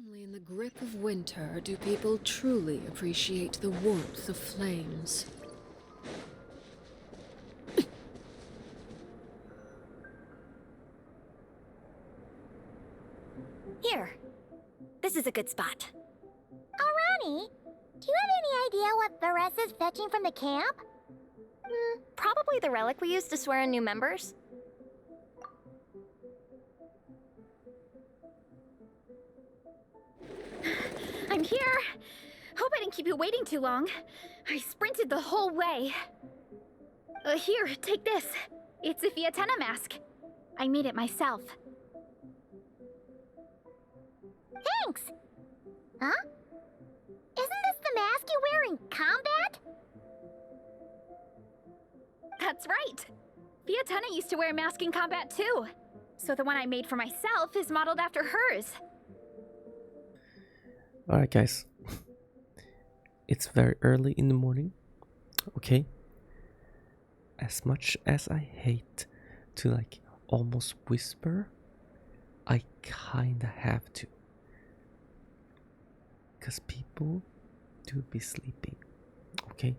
Only in the grip of winter do people truly appreciate the warmth of flames. Here. This is a good spot. Rani, do you have any idea what Varesa's fetching from the camp? Probably the relic we used to swear in new members. I'm here. Hope I didn't keep you waiting too long. I sprinted the whole way. Here, take this. It's a Fiatena mask. I made it myself. Thanks! Huh? Isn't this the mask you wear in combat? That's right! Fiatena used to wear a mask in combat too. So the one I made for myself is modeled after hers. Alright guys, it's very early in the morning, okay? As much as I hate to like almost whisper, I kinda have to. Because people do be sleeping, okay?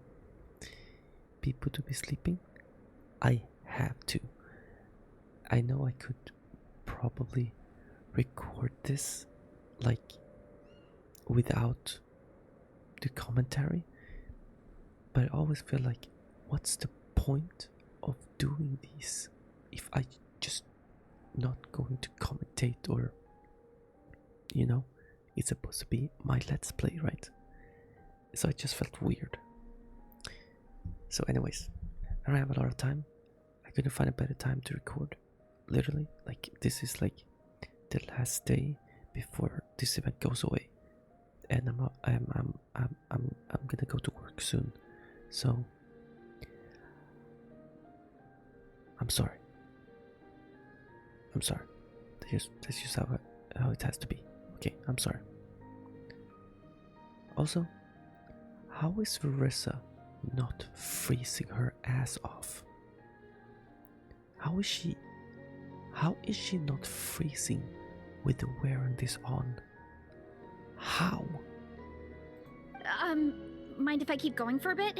People do be sleeping, I have to. I know I could probably record this like without the commentary, but I always feel like, what's the point of doing these if I just not going to commentate, or you know, it's supposed to be my let's play, right? So I just felt weird. So anyways, I don't have a lot of time. I couldn't find a better time to record. Literally, like this is like the last day before this event goes away. And I'm gonna go to work soon, so I'm sorry. I'm sorry. That's just how it has to be. Okay, I'm sorry. Also, how is Varesa not freezing her ass off? How is she not freezing with wearing this on? How? Mind if I keep going for a bit?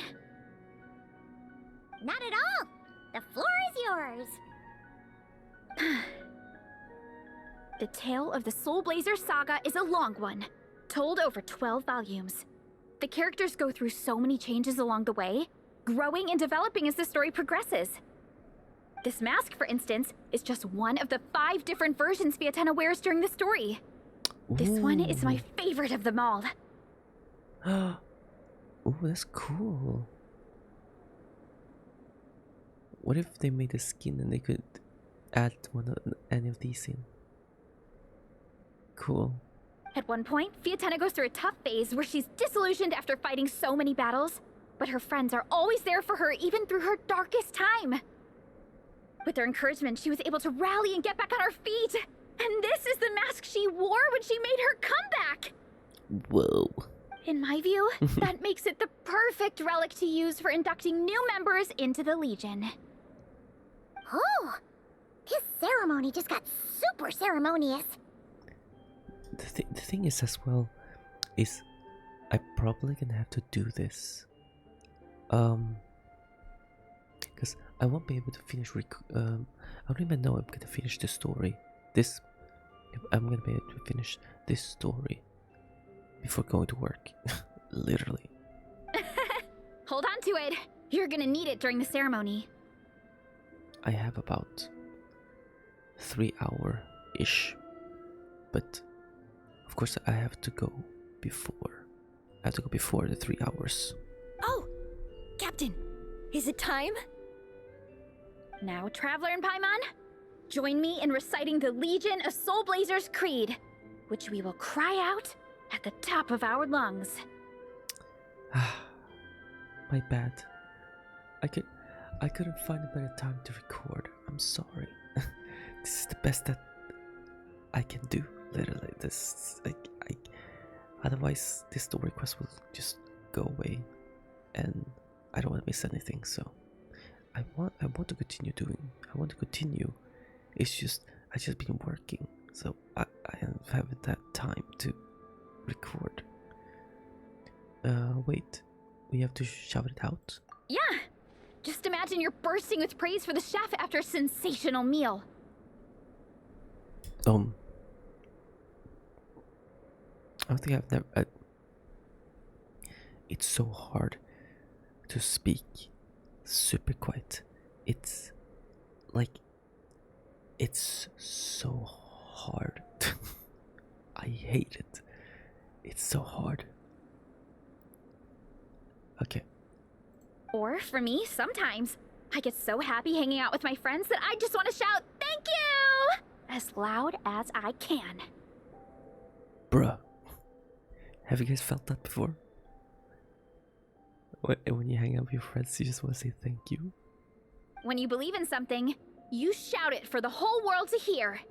Not at all! The floor is yours! The tale of the Soul Blazer saga is a long one, told over 12 volumes. The characters go through so many changes along the way, growing and developing as the story progresses. This mask, for instance, is just one of the 5 different versions Fiatena wears during the story. This one is my favorite of them all. Oh, that's cool. What if they made a skin and they could add any of these in? Cool. At one point, Fiatena goes through a tough phase where she's disillusioned after fighting so many battles, but her friends are always there for her even through her darkest time. With their encouragement, she was able to rally and get back on her feet. And this is the mask she wore when she made her comeback! Whoa. In my view, that makes it the perfect relic to use for inducting new members into the Legion. Oh! This ceremony just got super ceremonious. The thing is as well, is I probably gonna have to do this. Because I won't be able to finish I don't even know I'm gonna finish the story. I'm gonna be able to finish this story before going to work. Literally. Hold on to it. You're gonna need it during the ceremony. I have about 3 hour-ish. But of course I have to go before. I have to go before the 3 hours. Oh! Captain, is it time? Now, Traveler and Paimon, join me in reciting the Legion of Soul Blazers Creed, which we will cry out at the top of our lungs. My bad. I couldn't find a better time to record. I'm sorry. This is the best that I can do. Literally, this otherwise this story request will just go away, and I don't want to miss anything. So I want to continue doing. I want to continue. It's just I just been working, so I haven't had that time to record. Wait. We have to shout it out? Yeah! Just imagine you're bursting with praise for the chef after a sensational meal. I don't think I've never... it's so hard to speak super quiet. It's like... it's so hard. I hate it. It's so hard. Okay. Or for me, sometimes, I get so happy hanging out with my friends that I just want to shout, "Thank you!" as loud as I can. Bruh. Have you guys felt that before? When you hang out with your friends, you just want to say thank you? When you believe in something, you shout it for the whole world to hear.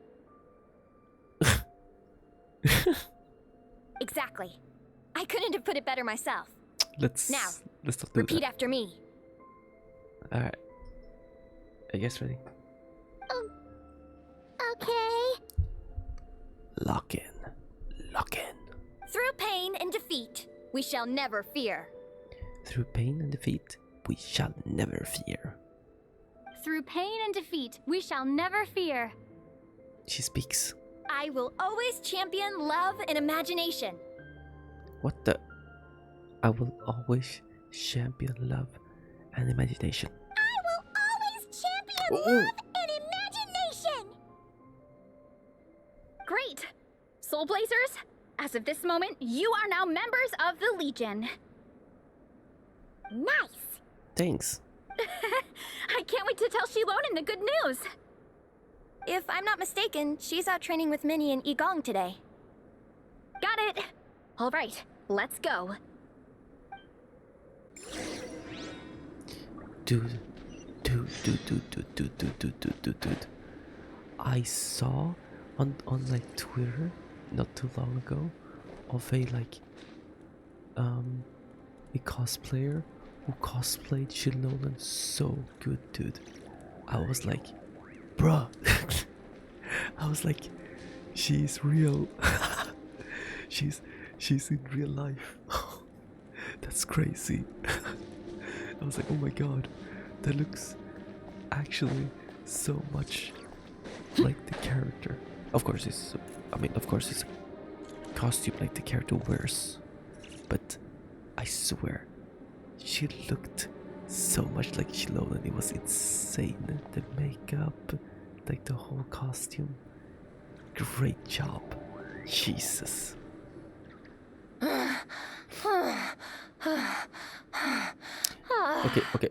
Exactly. I couldn't have put it better myself. Let's Now, not do Repeat that. after me. Alright. I guess ready? Okay. Lock in. Lock in. Through pain and defeat, we shall never fear. Through pain and defeat, we shall never fear. Through pain and defeat, we shall never fear. She speaks. I will always champion love and imagination. What the? I will always champion love and imagination. I will always champion Oh. love and imagination. Great! Soul Blazers, as of this moment, you are now members of the Legion. Nice. Thanks. I can't wait to tell Shilonen the good news. If I'm not mistaken, she's out training with Minnie and Igong today. Got it. All right, let's go. Dude. I saw on like Twitter not too long ago of a cosplayer who cosplayed Shilonen so good, dude. I was like, bruh. I was like, she's real. she's in real life. That's crazy. I was like, oh my god, that looks actually so much like the character. Of course it's a costume like the character wears, but I swear she looked so much like Shilonen. It was insane. The makeup, like the whole costume. Great job. Jesus. Okay.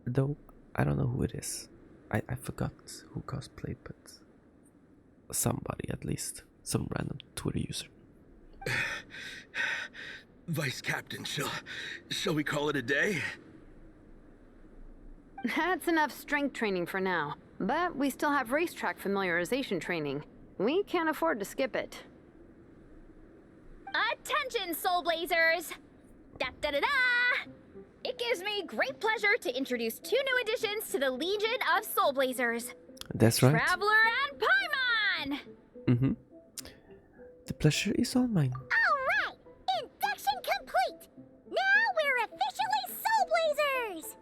Though I don't know who it is. I forgot who cosplayed, but somebody at least. Some random Twitter user. Vice Captain, shall we call it a day? That's enough strength training for now, but we still have racetrack familiarization training. We can't afford to skip it. Attention, Soul Blazers! Da-da-da-da! It gives me great pleasure to introduce two new additions to the Legion of Soul Blazers. That's right. Traveler and Paimon! Mm-hmm. The pleasure is all mine. All right, induction complete. Now we're officially Soul Blazers.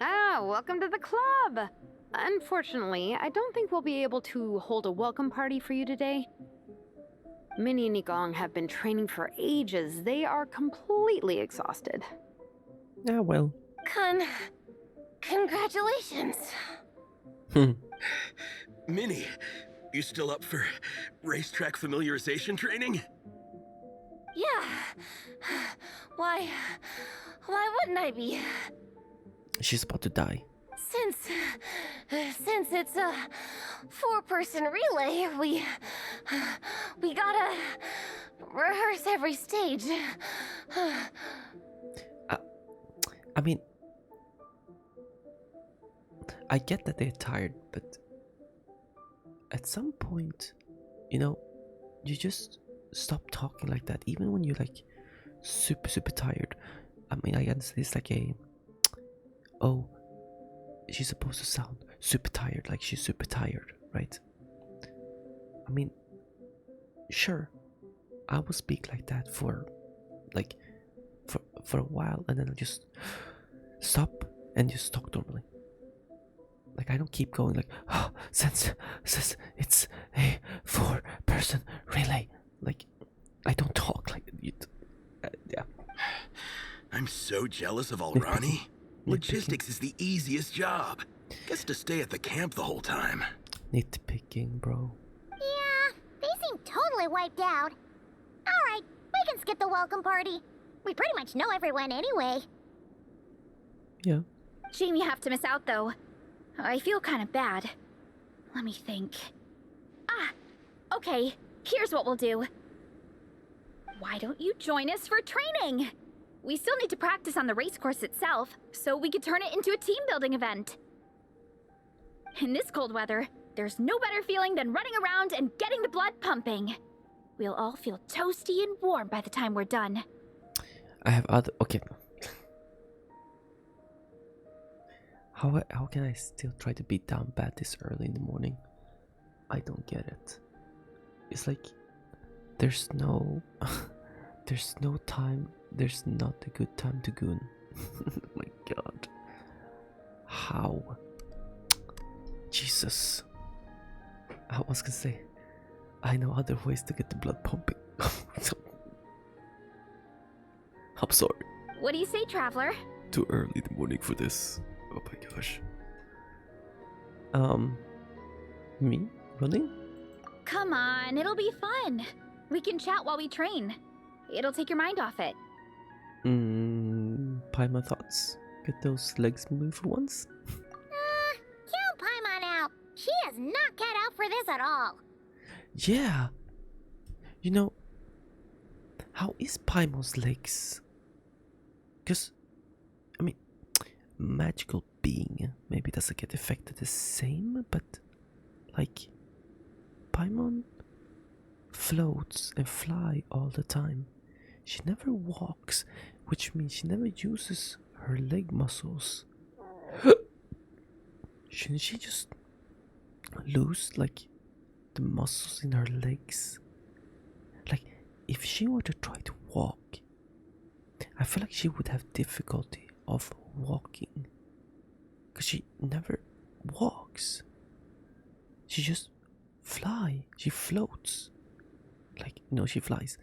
Ah, welcome to the club! Unfortunately, I don't think we'll be able to hold a welcome party for you today. Minnie and Igong have been training for ages. They are completely exhausted. Ah, well. Congratulations. Minnie, you still up for racetrack familiarization training? Yeah. Why wouldn't I be? She's about to die. Since it's a 4-person relay, we gotta rehearse every stage. I mean, I get that they're tired, but at some point, you just stop talking like that, even when you're like super tired. I mean, I understand it's like she's supposed to sound super tired, like she's super tired, right? I mean, sure, I will speak like that for like for a while, and then I'll just stop and just talk normally. Like I don't keep going like, oh, since it's a 4-person relay. Like I don't talk like you. Yeah. I'm so jealous of Alrani. Logistics is the easiest job. Gets to stay at the camp the whole time. Nitpicking, bro. Yeah, they seem totally wiped out. Alright, we can skip the welcome party. We pretty much know everyone anyway. Yeah. Shame you have to miss out, though. I feel kind of bad. Let me think. Ah, okay. Here's what we'll do. Why don't you join us for training? We still need to practice on the race course itself, so we could turn it into a team-building event. In this cold weather, there's no better feeling than running around and getting the blood pumping. We'll all feel toasty and warm by the time we're done. I have other. Okay. How can I still try to be down bad this early in the morning? I don't get it. It's like there's no time. There's not a good time to goon. My God. How? Jesus. I was gonna say, I know other ways to get the blood pumping. I'm sorry. What do you say, Traveler? Too early in the morning for this. Oh my gosh. Me? Running? Come on, it'll be fun. We can chat while we train. It'll take your mind off it. Paimon thoughts. Get those legs moving for once. Count Paimon out. She is not cut out for this at all. Yeah. You know, how is Paimon's legs? Because, I mean, magical being maybe doesn't get affected the same, but like Paimon floats and fly all the time. She never walks, which means she never uses her leg muscles. Shouldn't she just lose like the muscles in her legs? Like if she were to try to walk, I feel like she would have difficulty of walking, because she never walks. She just she floats. Like, no, she flies.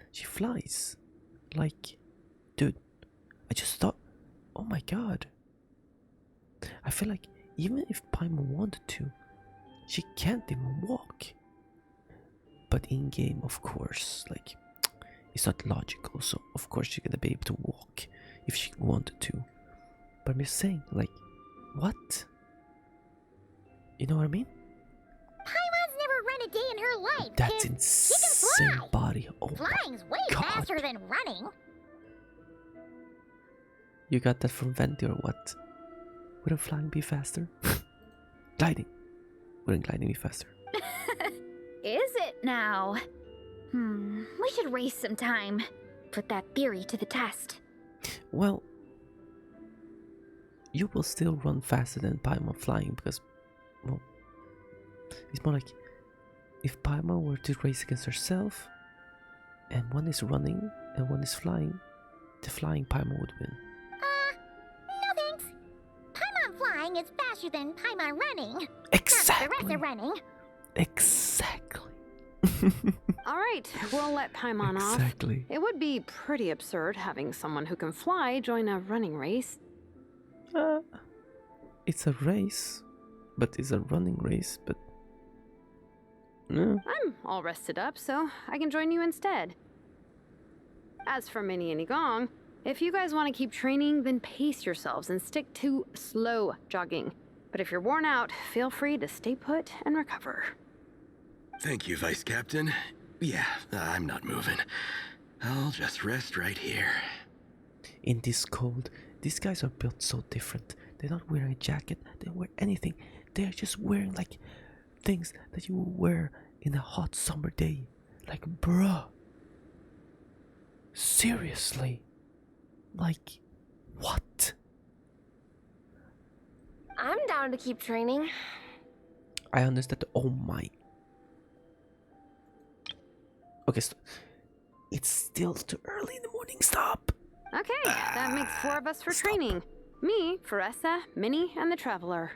Like, dude, I just thought, oh my God. I feel like even if Paimon wanted to, she can't even walk. But in game, of course, like, it's not logical, so of course she's gonna be able to walk if she wanted to. But I'm just saying, like, what? You know what I mean? Paimon's never run a day in her life. That's kid. insane fly. body. Oh Flying's way God. faster than running. You got that from Venti or what? Wouldn't flying be faster? Gliding. Wouldn't gliding be faster? Is it now? We should race sometime. Put that theory to the test. Well, you will still run faster than Paimon flying because, well, it's more like if Paimon were to race against herself and one is running and one is flying, the flying Paimon would win. No thanks. Paimon flying is faster than Paimon running. Exactly. Not the rest of running. Exactly. All right, we'll let Paimon off. Exactly. It would be pretty absurd having someone who can fly join a running race. It's a race, but it's a running race, but... I'm all rested up, so I can join you instead. As for Minnie and Igong, if you guys want to keep training, then pace yourselves and stick to slow jogging. But if you're worn out, feel free to stay put and recover. Thank you, Vice Captain. Yeah, I'm not moving. I'll just rest right here. In this cold, these guys are built so different. They're not wearing a jacket, they don't wear anything. They're just wearing like things that you will wear in a hot summer day. Like, bruh. Seriously. Like, what? I'm down to keep training. I understand. Oh my. Okay, so It's still too early in the morning. Stop. Okay, that makes 4 of us for training. Me, Varesa, Minnie, and the Traveler.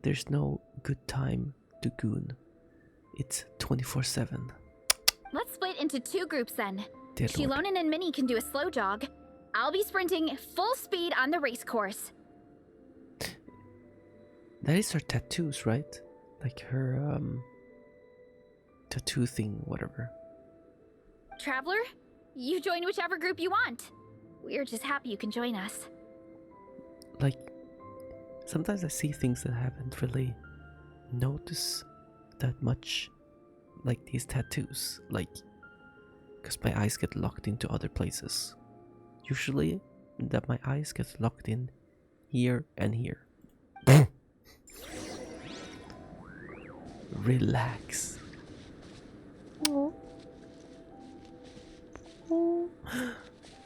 There's no good time to goon. It's 24/7. Let's split into 2 groups then. Dear Lord. Shilonen and Minnie can do a slow jog. I'll be sprinting full speed on the race course. That is her tattoos, right? Like her tattoo thing, whatever. Traveler, you join whichever group you want. We're just happy you can join us. Like, sometimes I see things that I haven't really noticed that much, like these tattoos, like, because my eyes get locked into other places. Usually, that my eyes get locked in here and here. Relax. Oh. Oh.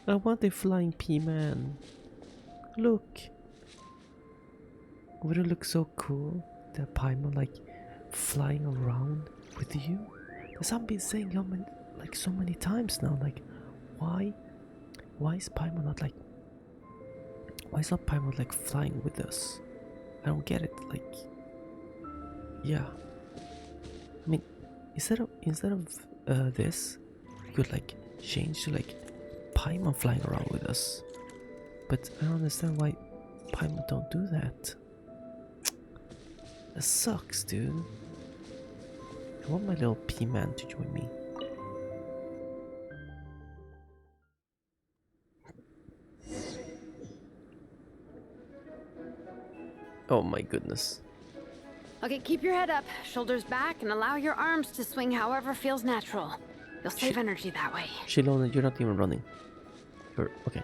I want a flying P-Man. Look. Would it look so cool? That Paimon like flying around with you? That's what I've been saying so many times now. Like, why is Paimon not like? Why is not Paimon like flying with us? I don't get it. Like, yeah. I mean, instead of this, you could like change to like Paimon flying around with us. But I don't understand why Paimon don't do that. That sucks, dude. I want my little P-Man to join me. Oh my goodness. Okay, keep your head up, shoulders back, and allow your arms to swing however feels natural. You'll save energy that way. Shilona, you're not even running. You're okay.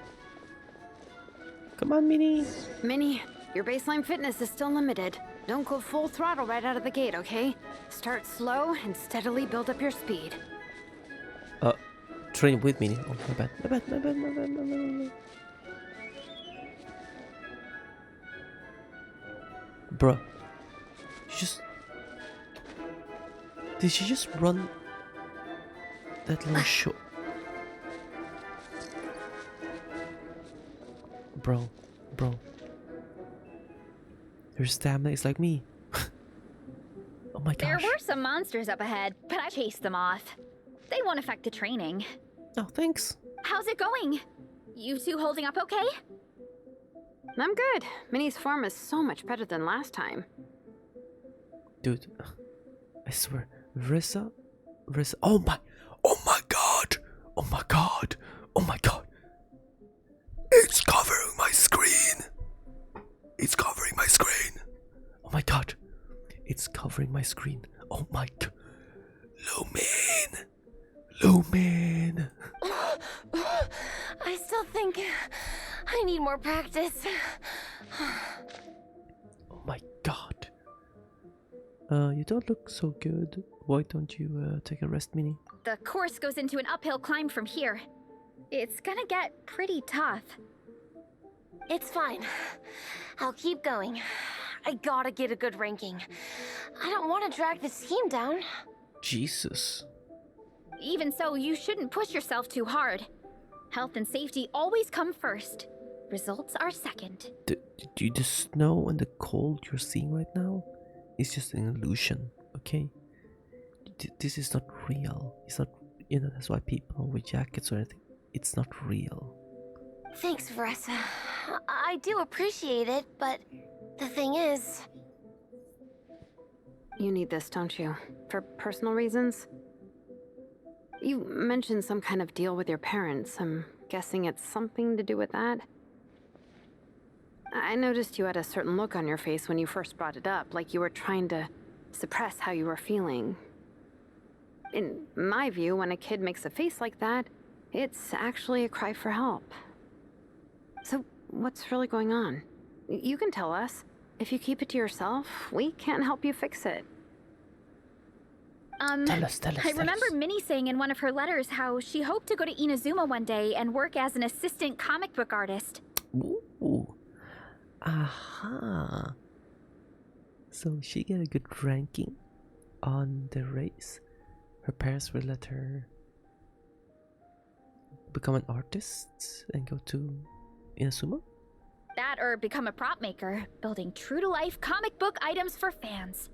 Come on, Minnie. Minnie, your baseline fitness is still limited. Don't go full throttle right out of the gate, okay? Start slow and steadily build up your speed. Train with Minnie. Oh, my bad. Bruh. Did she just run that little short? Bro. Your stamina is like me. Oh my gosh. There were some monsters up ahead, but I chased them off. They won't affect the training. Oh, thanks. How's it going? You 2 holding up okay? I'm good. Minnie's form is so much better than last time. Dude, I swear, Varesa, oh my god, it's covering my screen, oh my god, it's covering my screen, oh my god, Lumen, I still think I need more practice. oh my god. You don't look so good. Why don't you take a rest, Minnie? The course goes into an uphill climb from here. It's gonna get pretty tough. It's fine. I'll keep going. I gotta get a good ranking. I don't want to drag this team down. Jesus. Even so, you shouldn't push yourself too hard. Health and safety always come first. Results are second. Do the snow and the cold you're seeing right now is just an illusion, okay? This is not real. It's not, that's why people don't wear jackets or anything. It's not real. Thanks, Varesa. I do appreciate it, but the thing is... You need this, don't you? For personal reasons? You mentioned some kind of deal with your parents. I'm guessing it's something to do with that? I noticed you had a certain look on your face when you first brought it up, like you were trying to suppress how you were feeling. In my view, when a kid makes a face like that, it's actually a cry for help. So, what's really going on? You can tell us. If you keep it to yourself, we can't help you fix it. Tell us. I remember Minnie saying in one of her letters how she hoped to go to Inazuma one day and work as an assistant comic book artist. Ooh. Aha. So she get a good ranking on the race her parents will let her become an artist and go to Inazuma? That or become a prop maker, building true-to-life comic book items for fans.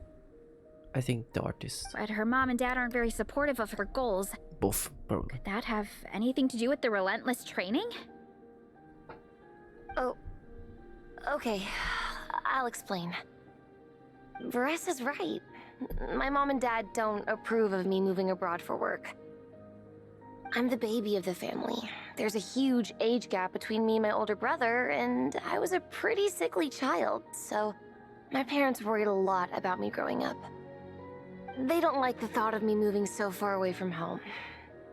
I think the artist. But her mom and dad aren't very supportive of her goals. Both, probably. Could that have anything to do with the relentless training? Oh, okay. I'll explain. Varesa's right. My mom and dad don't approve of me moving abroad for work. I'm the baby of the family. There's a huge age gap between me and my older brother, and I was a pretty sickly child, so my parents worried a lot about me growing up. They don't like the thought of me moving so far away from home.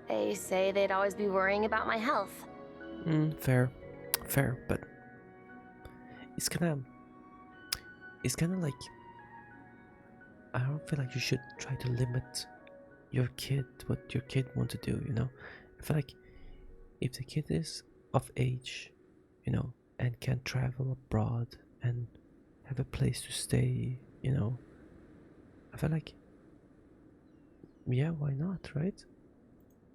They say they'd always be worrying about my health. Fair, but it's kind of like, I don't feel like you should try to limit your kid, what your kid want to do, you know? I feel like if the kid is of age, you know, and can travel abroad and have a place to stay, you know, I feel like, yeah, why not, right?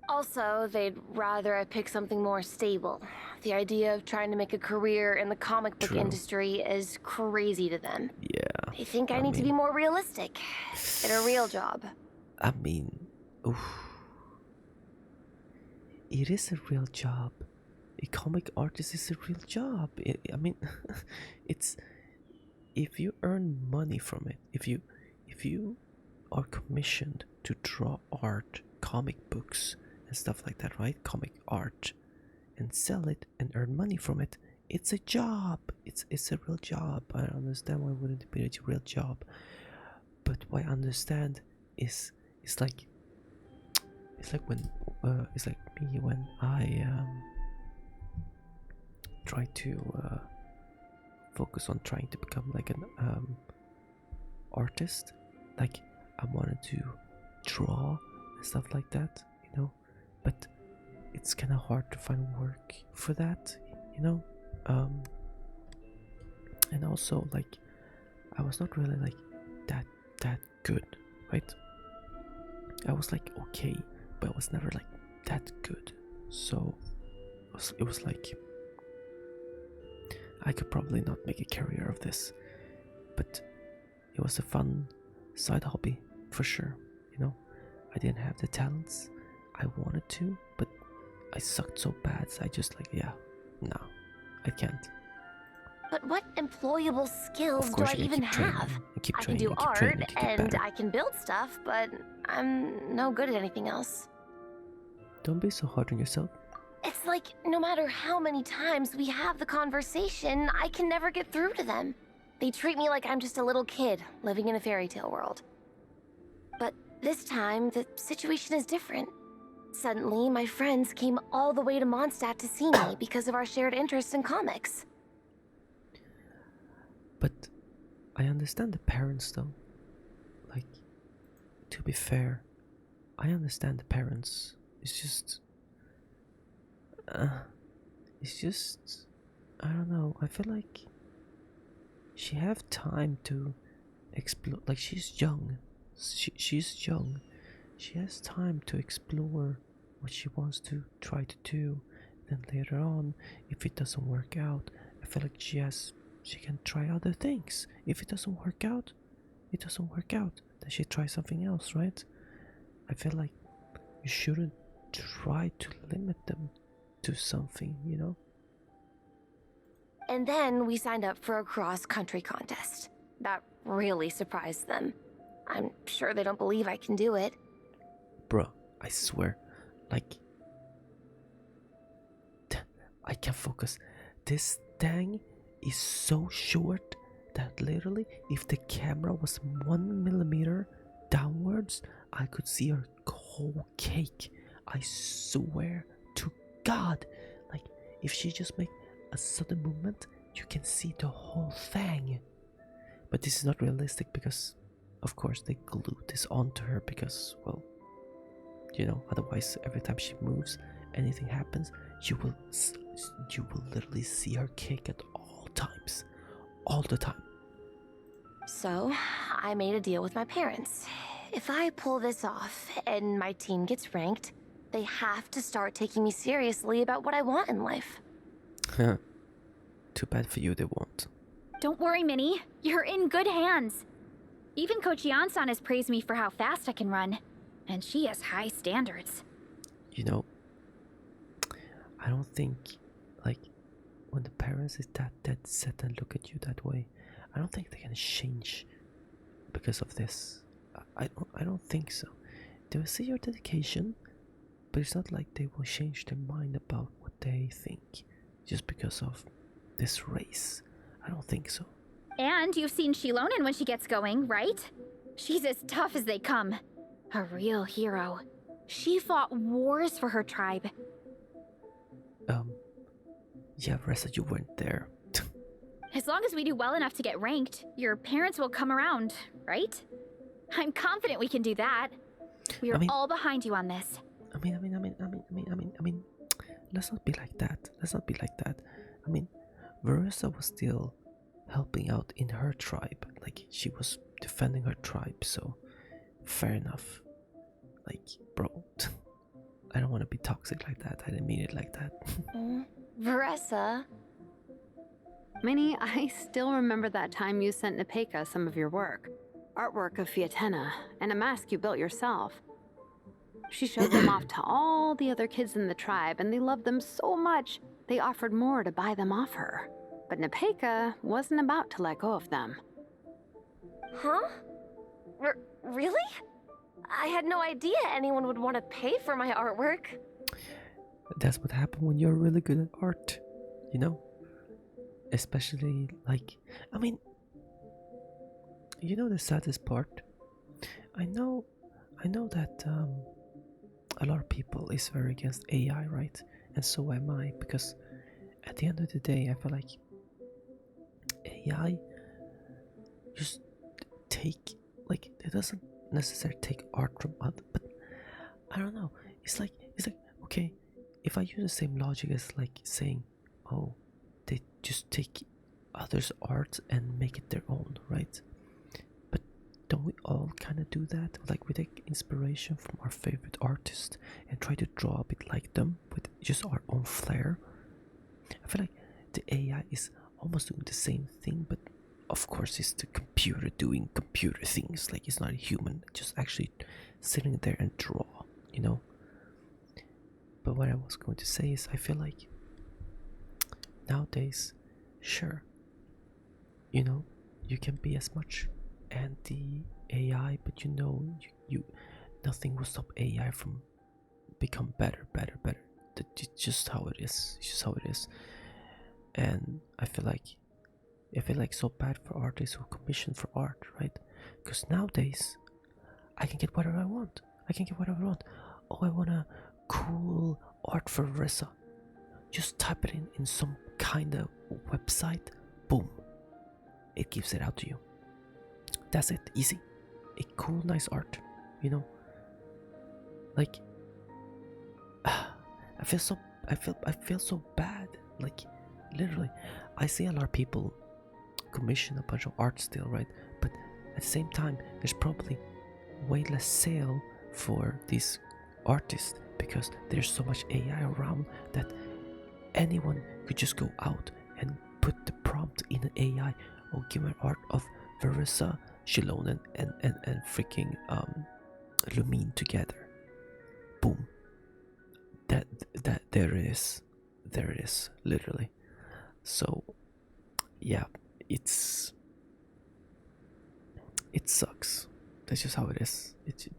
Also, they'd rather I pick something more stable. The idea of trying to make a career in the comic book industry is crazy to them. Yeah. They think I need to be more realistic. Get a real job. I mean, oof. It is a real job. A comic artist is a real job. I mean, it's, if you earn money from it, if you are commissioned to draw art, comic books and stuff like that, right? Comic art, and sell it and earn money from it. It's a job. It's a real job. I understand why wouldn't it be a real job, but what I understand is it's like when it's like me when I try to focus on trying to become like an artist. Like I wanted to draw and stuff like that, you know, but it's kind of hard to find work for that, you know. And also, like, I was not really like that good, right? I was like okay, but I was never like that good. So it was like I could probably not make a career of this, but it was a fun side hobby for sure, you know. I didn't have the talents I wanted to, but I sucked so bad, so I just like, yeah, no, I can't. But what employable skills do I even have? I can do art and I can build stuff, but I'm no good at anything else. Don't be so hard on yourself. It's like no matter how many times we have the conversation, I can never get through to them. They treat me like I'm just a little kid living in a fairy tale world. But this time, the situation is different. Suddenly, my friends came all the way to MONDSTADT to see me because of our shared interest in comics. But I understand the parents though. Like, to be fair, I understand the parents. It's just I don't know. I feel like she have time to explore. Like she's young. She's young. She has time to explore what she wants to try to do. Then later on, if it doesn't work out, I feel like she can try other things. If it doesn't work out, it doesn't work out. Then she tries something else, right? I feel like you shouldn't try to limit them to something, you know? And then we signed up for a cross-country contest. That really surprised them. I'm sure they don't believe I can do it. Bro, I swear, like, I can't focus. This thing is so short that literally, if the camera was 1 millimeter downwards, I could see her whole cake. I swear to God, like, if she just make a sudden movement, you can see the whole thing. But this is not realistic because, of course, they glued this onto her because, well, you know, otherwise every time she moves, anything happens, you will literally see her cake at all times, all the time. So, I made a deal with my parents. if I pull this off and my team gets ranked, they have to start taking me seriously about what I want in life. Too bad for you, they won't. Don't worry, Minnie. You're in good hands. Even Coach Yan-san has praised me for how fast I can run. And she has high standards. You know, I don't think, like, when the parents is that dead set and look at you that way, I don't think they can change because of this. I don't think so. They will see your dedication, but it's not like they will change their mind about what they think just because of this race. I don't think so. And you've seen Shilonen when she gets going, right? She's as tough as they come. A real hero. She fought wars for her tribe. Yeah, Varesa, you weren't there. As long as we do well enough to get ranked, your parents will come around, right? I'm confident we can do that. We are all behind you on this. I mean, let's not be like that. Let's not be like that. I mean, Varesa was still helping out in her tribe. Like, she was defending her tribe, so fair enough. Like, bro, I don't want to be toxic like that. I didn't mean it like that. Varesa. Minnie, I still remember that time you sent Nepeka some of your work. Artwork of Fiatena, and a mask you built yourself. She showed them off to all the other kids in the tribe, and they loved them so much, they offered more to buy them off her. But Nepeka wasn't about to let go of them. Huh? Really? I had no idea anyone would want to pay for my artwork. That's what happened when you're really good at art, you know? Especially, like, I mean, you know the saddest part? I know that a lot of people is very against AI, right? And so am I, because at the end of the day, I feel like AI just take, like, it doesn't necessarily take art from other, but I don't know. It's like okay, if I use the same logic as like saying, oh, they just take others' art and make it their own, right? But don't we all kind of do that? Like, we take inspiration from our favorite artist and try to draw a bit like them with just our own flair. I feel like the AI is almost doing the same thing, but of course it's the computer doing computer things. Like, it's not a human just actually sitting there and draw, you know? But what I was going to say is, I feel like nowadays, sure, you know, you can be as much anti-AI, but you know, you nothing will stop AI from become better. That's just how it is. It's just how it is. And I feel like so bad for artists who commission for art, right? Because nowadays, I can get whatever I want. Oh, I want a cool art for Varesa. Just type it in some kind of website. Boom. It gives it out to you. That's it. Easy. A cool, nice art. You know? Like, I feel so bad. Like, literally, I see a lot of people commission a bunch of art still, right? But at the same time, there's probably way less sale for these artists because there's so much AI around that anyone could just go out and put the prompt in an AI. Oh, give me art of Varesa, Shilonen, and freaking Lumine together. Boom. That there it is, literally. So yeah, it sucks. That's just how it is. It's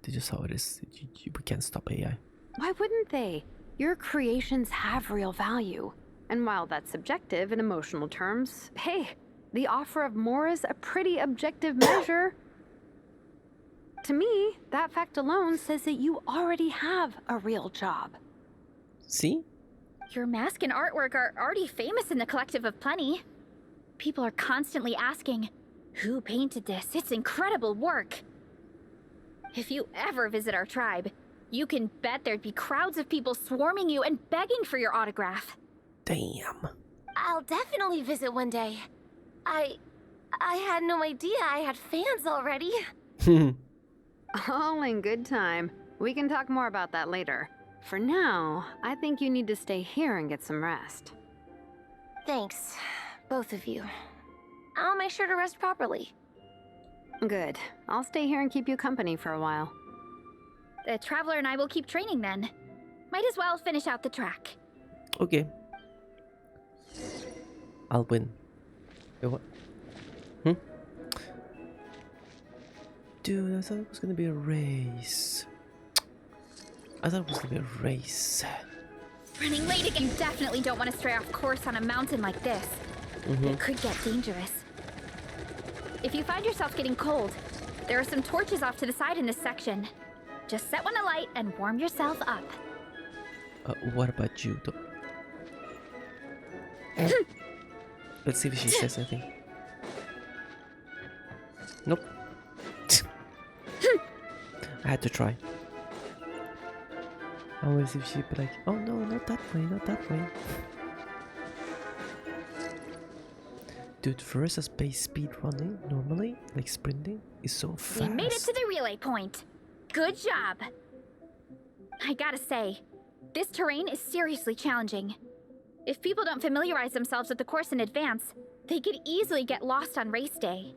just how it is. We can't stop AI. Why wouldn't they? Your creations have real value. And while that's subjective in emotional terms, hey, the offer of more is a pretty objective measure. To me, that fact alone says that you already have a real job. See? Your mask and artwork are already famous in the Collective of Plenty. People are constantly asking, who painted this? It's incredible work. If you ever visit our tribe, you can bet there'd be crowds of people swarming you and begging for your autograph. Damn. I'll definitely visit one day. I had no idea I had fans already. All in good time. We can talk more about that later. For now, I think you need to stay here and get some rest. Thanks, both of you. I'll make sure to rest properly. Good. I'll stay here and keep you company for a while. The Traveler and I will keep training then. Might as well finish out the track. Okay. I'll win. Wait, what? Dude, I thought it was gonna be a race. Running late again. You definitely don't want to stray off course on a mountain like this. It could get dangerous. If you find yourself getting cold, there are some torches off to the side in this section. Just set one alight and warm yourself up. What about you, though? Let's see if she says anything. Nope. I had to try. I want to see if she'd be like, oh no, not that way, not that way. Dude, Veresa's base speed running, normally, like sprinting, is so fast. We made it to the relay point. Good job. I gotta say, this terrain is seriously challenging. If people don't familiarize themselves with the course in advance, they could easily get lost on race day.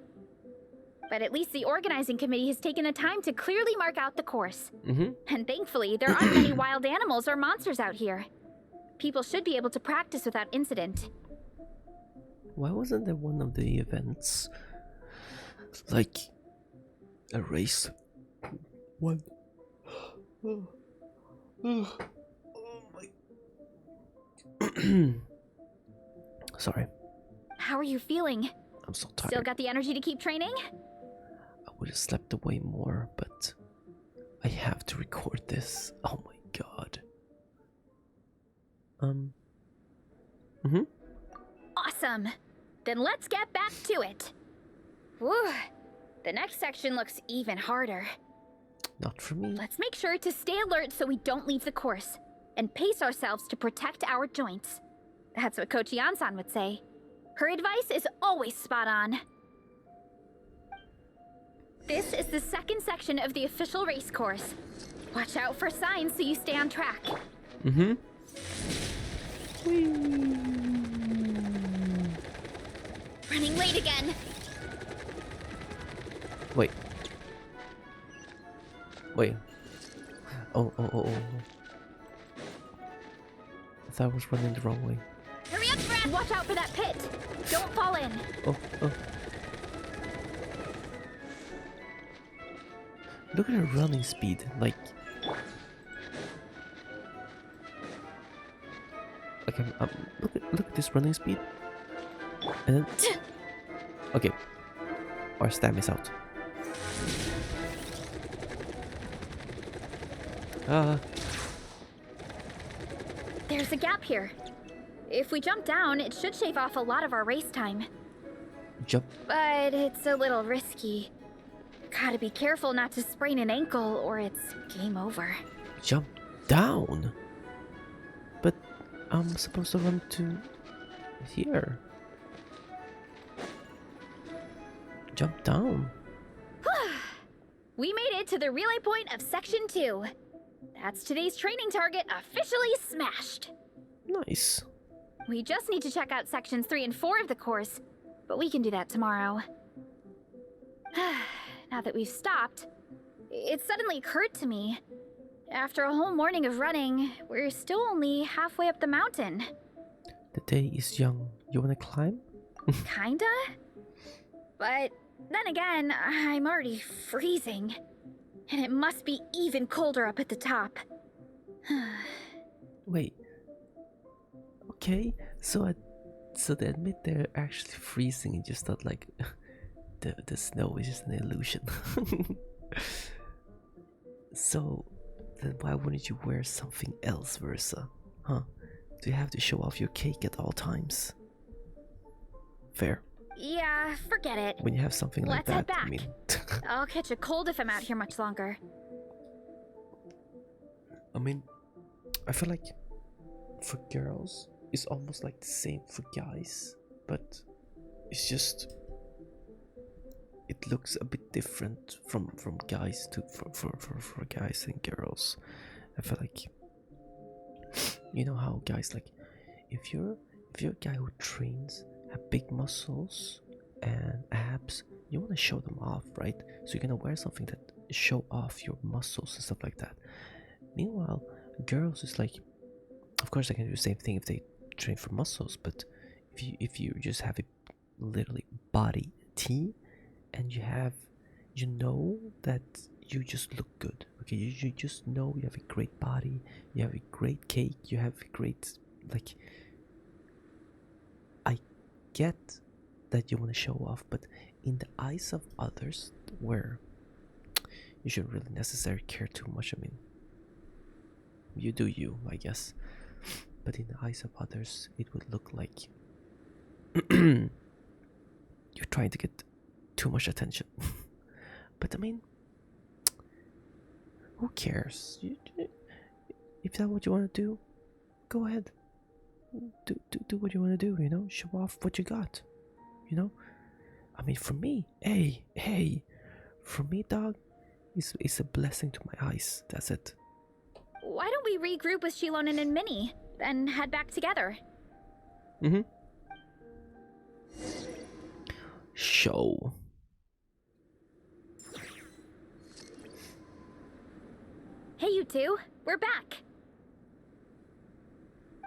But at least the organizing committee has taken the time to clearly mark out the course. And thankfully, there aren't many wild animals or monsters out here. People should be able to practice without incident. Why wasn't there one of the events like a race? One. Oh my. Sorry. How are you feeling? I'm so tired. Still got the energy to keep training? I would have slept away more, but I have to record this. Oh my god. Awesome. Then let's get back to it. Whew. The next section looks even harder. Not for me. Let's make sure to stay alert so we don't leave the course, and pace ourselves to protect our joints. That's what Coach Yan-san would say. Her advice is always spot on. This is the second section of the official race course. Watch out for signs so you stay on track. Running late again. Wait. Oh. I thought I was running the wrong way. Hurry up, Brad! Watch out for that pit. Don't fall in. Oh. Look at her running speed, like... Okay, look at this running speed. And then... Okay. Our stam is out. There's a gap here. If we jump down, it should shave off a lot of our race time. Jump. But it's a little risky. Gotta be careful not to sprain an ankle or it's game over. Jump down? But I'm supposed to run to here. Jump down. We made it to the relay point of Section 2. That's today's training target officially smashed. Nice. We just need to check out Sections 3 and 4 of the course, but we can do that tomorrow. Now that we've stopped, it suddenly occurred to me. After a whole morning of running, we're still only halfway up the mountain. The day is young. You wanna climb? Kinda? But then again, I'm already freezing. And it must be even colder up at the top. Wait. Okay, so they admit they're actually freezing and just thought like the snow is just an illusion. So then why wouldn't you wear something else, Versa? Huh? Do you have to show off your cake at all times? Fair. Yeah, forget it. When you have something like Let's head that, back. I mean. I'll catch a cold if I'm out here much longer. I mean, I feel like for girls, it's almost like the same for guys, but it's just it looks a bit different from guys to for guys and girls. I feel like, you know how guys, like, if you're a guy who trains, have big muscles and abs, you want to show them off, right? So you're gonna wear something that show off your muscles and stuff like that. Meanwhile, girls is like, of course they can do the same thing if they train for muscles, but if you just have a literally body T, and you know that you just look good, okay, you just know you have a great body, you have a great cake, you have a great, like, I get that you want to show off, but in the eyes of others, where you shouldn't really necessarily care too much. I mean, you do you, I guess, but in the eyes of others it would look like you're trying to get too much attention. But I mean, who cares? If that's what you want to do, go ahead, do what you want to do, you know, show off what you got, you know. I mean, for me, hey, for me, dog, it's a blessing to my eyes. That's it. Why don't we regroup with Shilonen and Minnie, then head back together? Show. Hey, you two, we're back.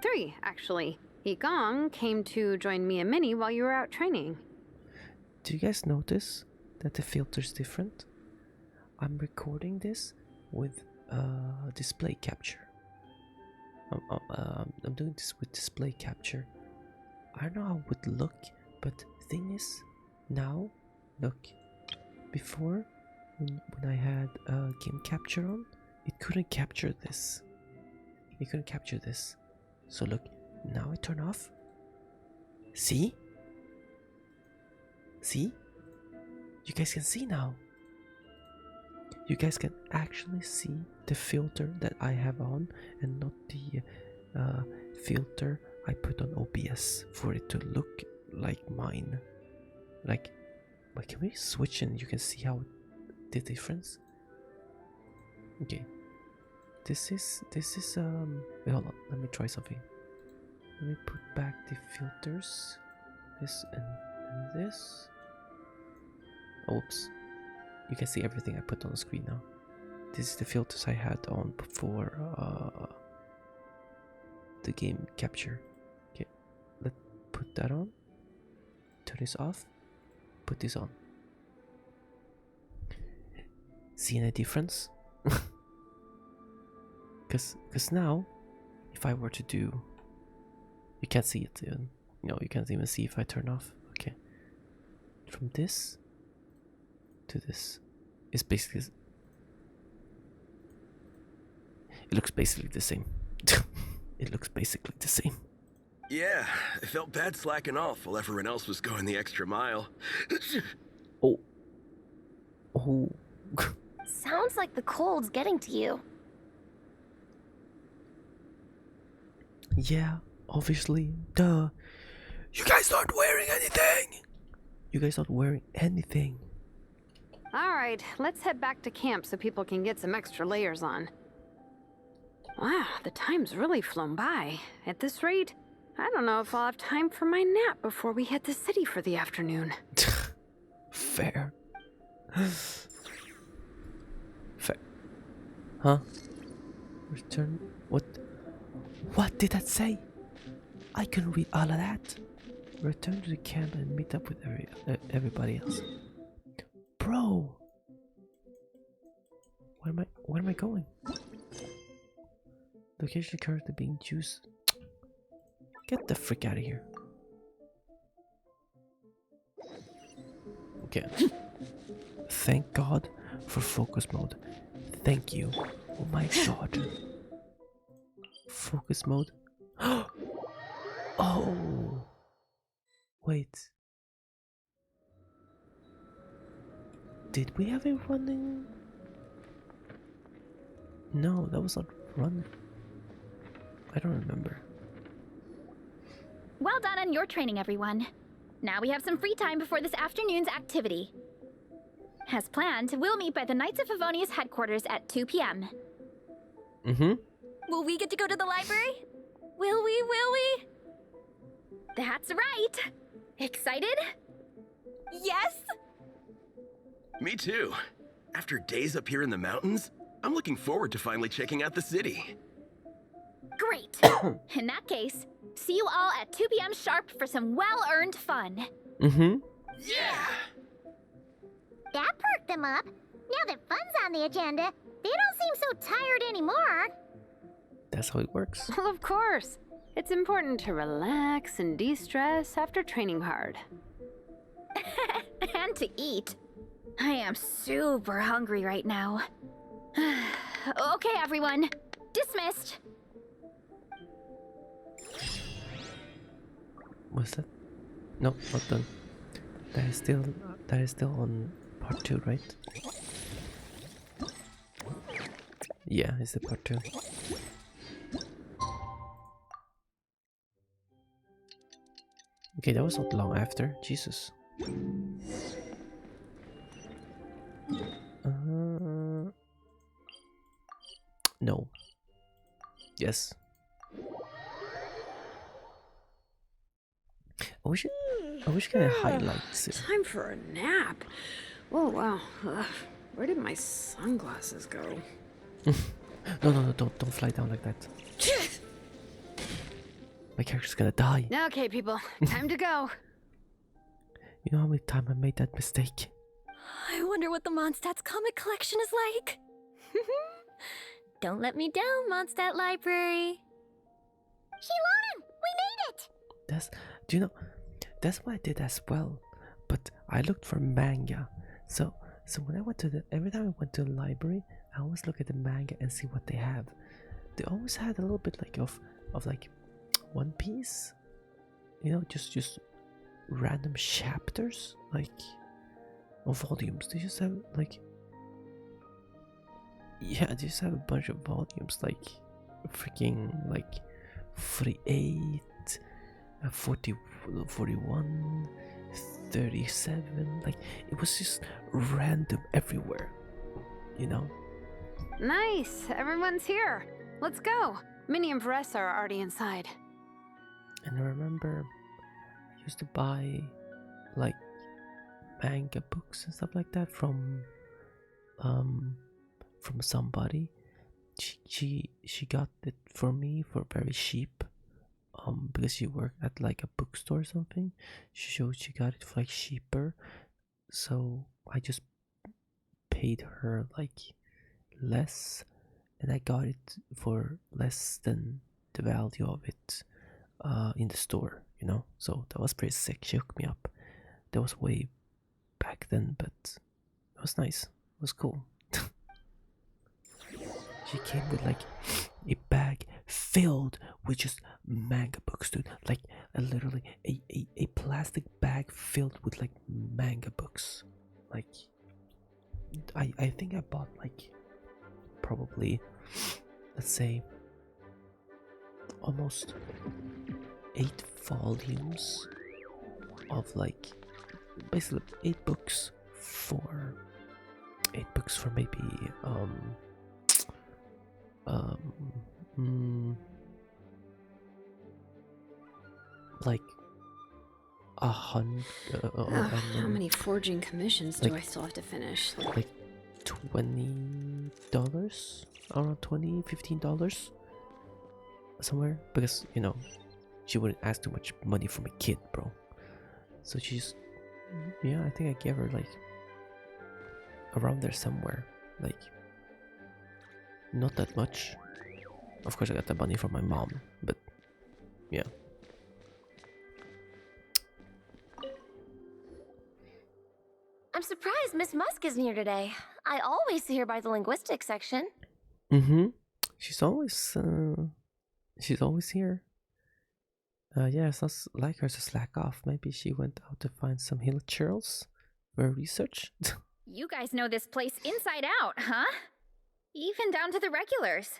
3, actually. Yigong came to join me and Minnie while you were out training. Do you guys notice that the filter's different? I'm recording this with display capture. I'm doing this with display capture. I don't know how it would look, but the thing is, now, look, before, when I had game capture on, it couldn't capture this. It couldn't capture this. So look, now I turn off. See? See? You guys can see now. You guys can actually see the filter that I have on, and not the filter I put on OBS for it to look like mine. Like, but can we switch and you can see how the difference? Okay, this is wait, hold on, let me try something. Let me put back the filters, this and this. Oops, you can see everything I put on the screen now. This is the filters I had on before the game capture. Okay, let's put that on, turn this off, put this on. See any difference? Cause now, if I were to do, you can't see it even. No, you can't even see if I turn off. Okay, from this to this, it's basically, it looks basically the same. It looks basically the same. Yeah, I felt bad slacking off while everyone else was going the extra mile. Oh. Sounds like the cold's getting to you. Yeah, obviously. Duh. You guys aren't wearing anything. You guys aren't wearing anything. Alright, let's head back to camp so people can get some extra layers on. Wow, the time's really flown by. At this rate, I don't know if I'll have time for my nap before we hit the city for the afternoon. Fair. Fair. Huh? Return. What did that say? I couldn't read all of that. Return to the camp and meet up with everybody else. Bro, where am I going? Location currently being used. Get the frick out of here. Okay. Thank God for focus mode. Thank you. Oh my God. Focus mode. Oh. Wait. Did we have a running? No, that was not run. I don't remember. Well done on your training, everyone. Now we have some free time before this afternoon's activity. As planned, we'll meet by the Knights of Favonius headquarters at 2 p.m. Mm-hmm. Will we get to go to the library? Will we? That's right! Excited? Yes? Me too. After days up here in the mountains, I'm looking forward to finally checking out the city. Great! In that case, see you all at 2 p.m. sharp for some well-earned fun. Mm-hmm. Yeah! That perked them up. Now that fun's on the agenda, they don't seem so tired anymore. That's how it works. Well, of course. It's important to relax and de-stress after training hard. And to eat. I am super hungry right now. Okay, everyone. Dismissed. What's that? No, not done. That is still on part 2, right? Yeah, it's the part 2. Okay, that was not long after. Jesus. No. Yes. I wish I could highlight it. Time for a nap. Oh, wow. Ugh. Where did my sunglasses go? No, don't fly down like that. My character's gonna die. Okay, people. Time to go. You know how many times I made that mistake? I wonder what the MONDSTAT comic collection is like. Don't let me down, MONDSTAT Library. Shilonen, we made it! Do you know, that's what I did as well. But I looked for manga. So when I went to every time I went to the library, I always look at the manga and see what they have. They always had a little bit like of like One Piece, you know, just random chapters, like, or volumes. They just have like, yeah, they just have a bunch of volumes, like freaking like 48, 40, 41, 37. Like, it was just random everywhere, you know. Nice. Everyone's here. Let's go. Minnie and Varesa are already inside. And I remember I used to buy like manga books and stuff like that from somebody. She got it for me for very cheap, because she worked at like a bookstore or something. She got it for like cheaper, so I just paid her like less, and I got it for less than the value of it in the store, you know. So that was pretty sick. She hooked me up. That was way back then, but it was nice. It was cool. She came with like a bag filled with just manga books, dude. Like literally a plastic bag filled with like manga books. Like I think I bought like probably, let's say, almost 8 volumes of like basically 8 books for maybe like 100. How many forging commissions do I still have to finish? Like $20, around $15 somewhere, because you know she wouldn't ask too much money from a kid, bro. So she's, yeah, I think I gave her like around there somewhere, like not that much. Of course I got the money from my mom, but yeah. I'm surprised Miss Musk isn't here today. I always see her by the linguistics section. She's always here. Yeah, it's not like her to slack off. Maybe she went out to find some hill churls for research. You guys know this place inside out, huh? Even down to the regulars.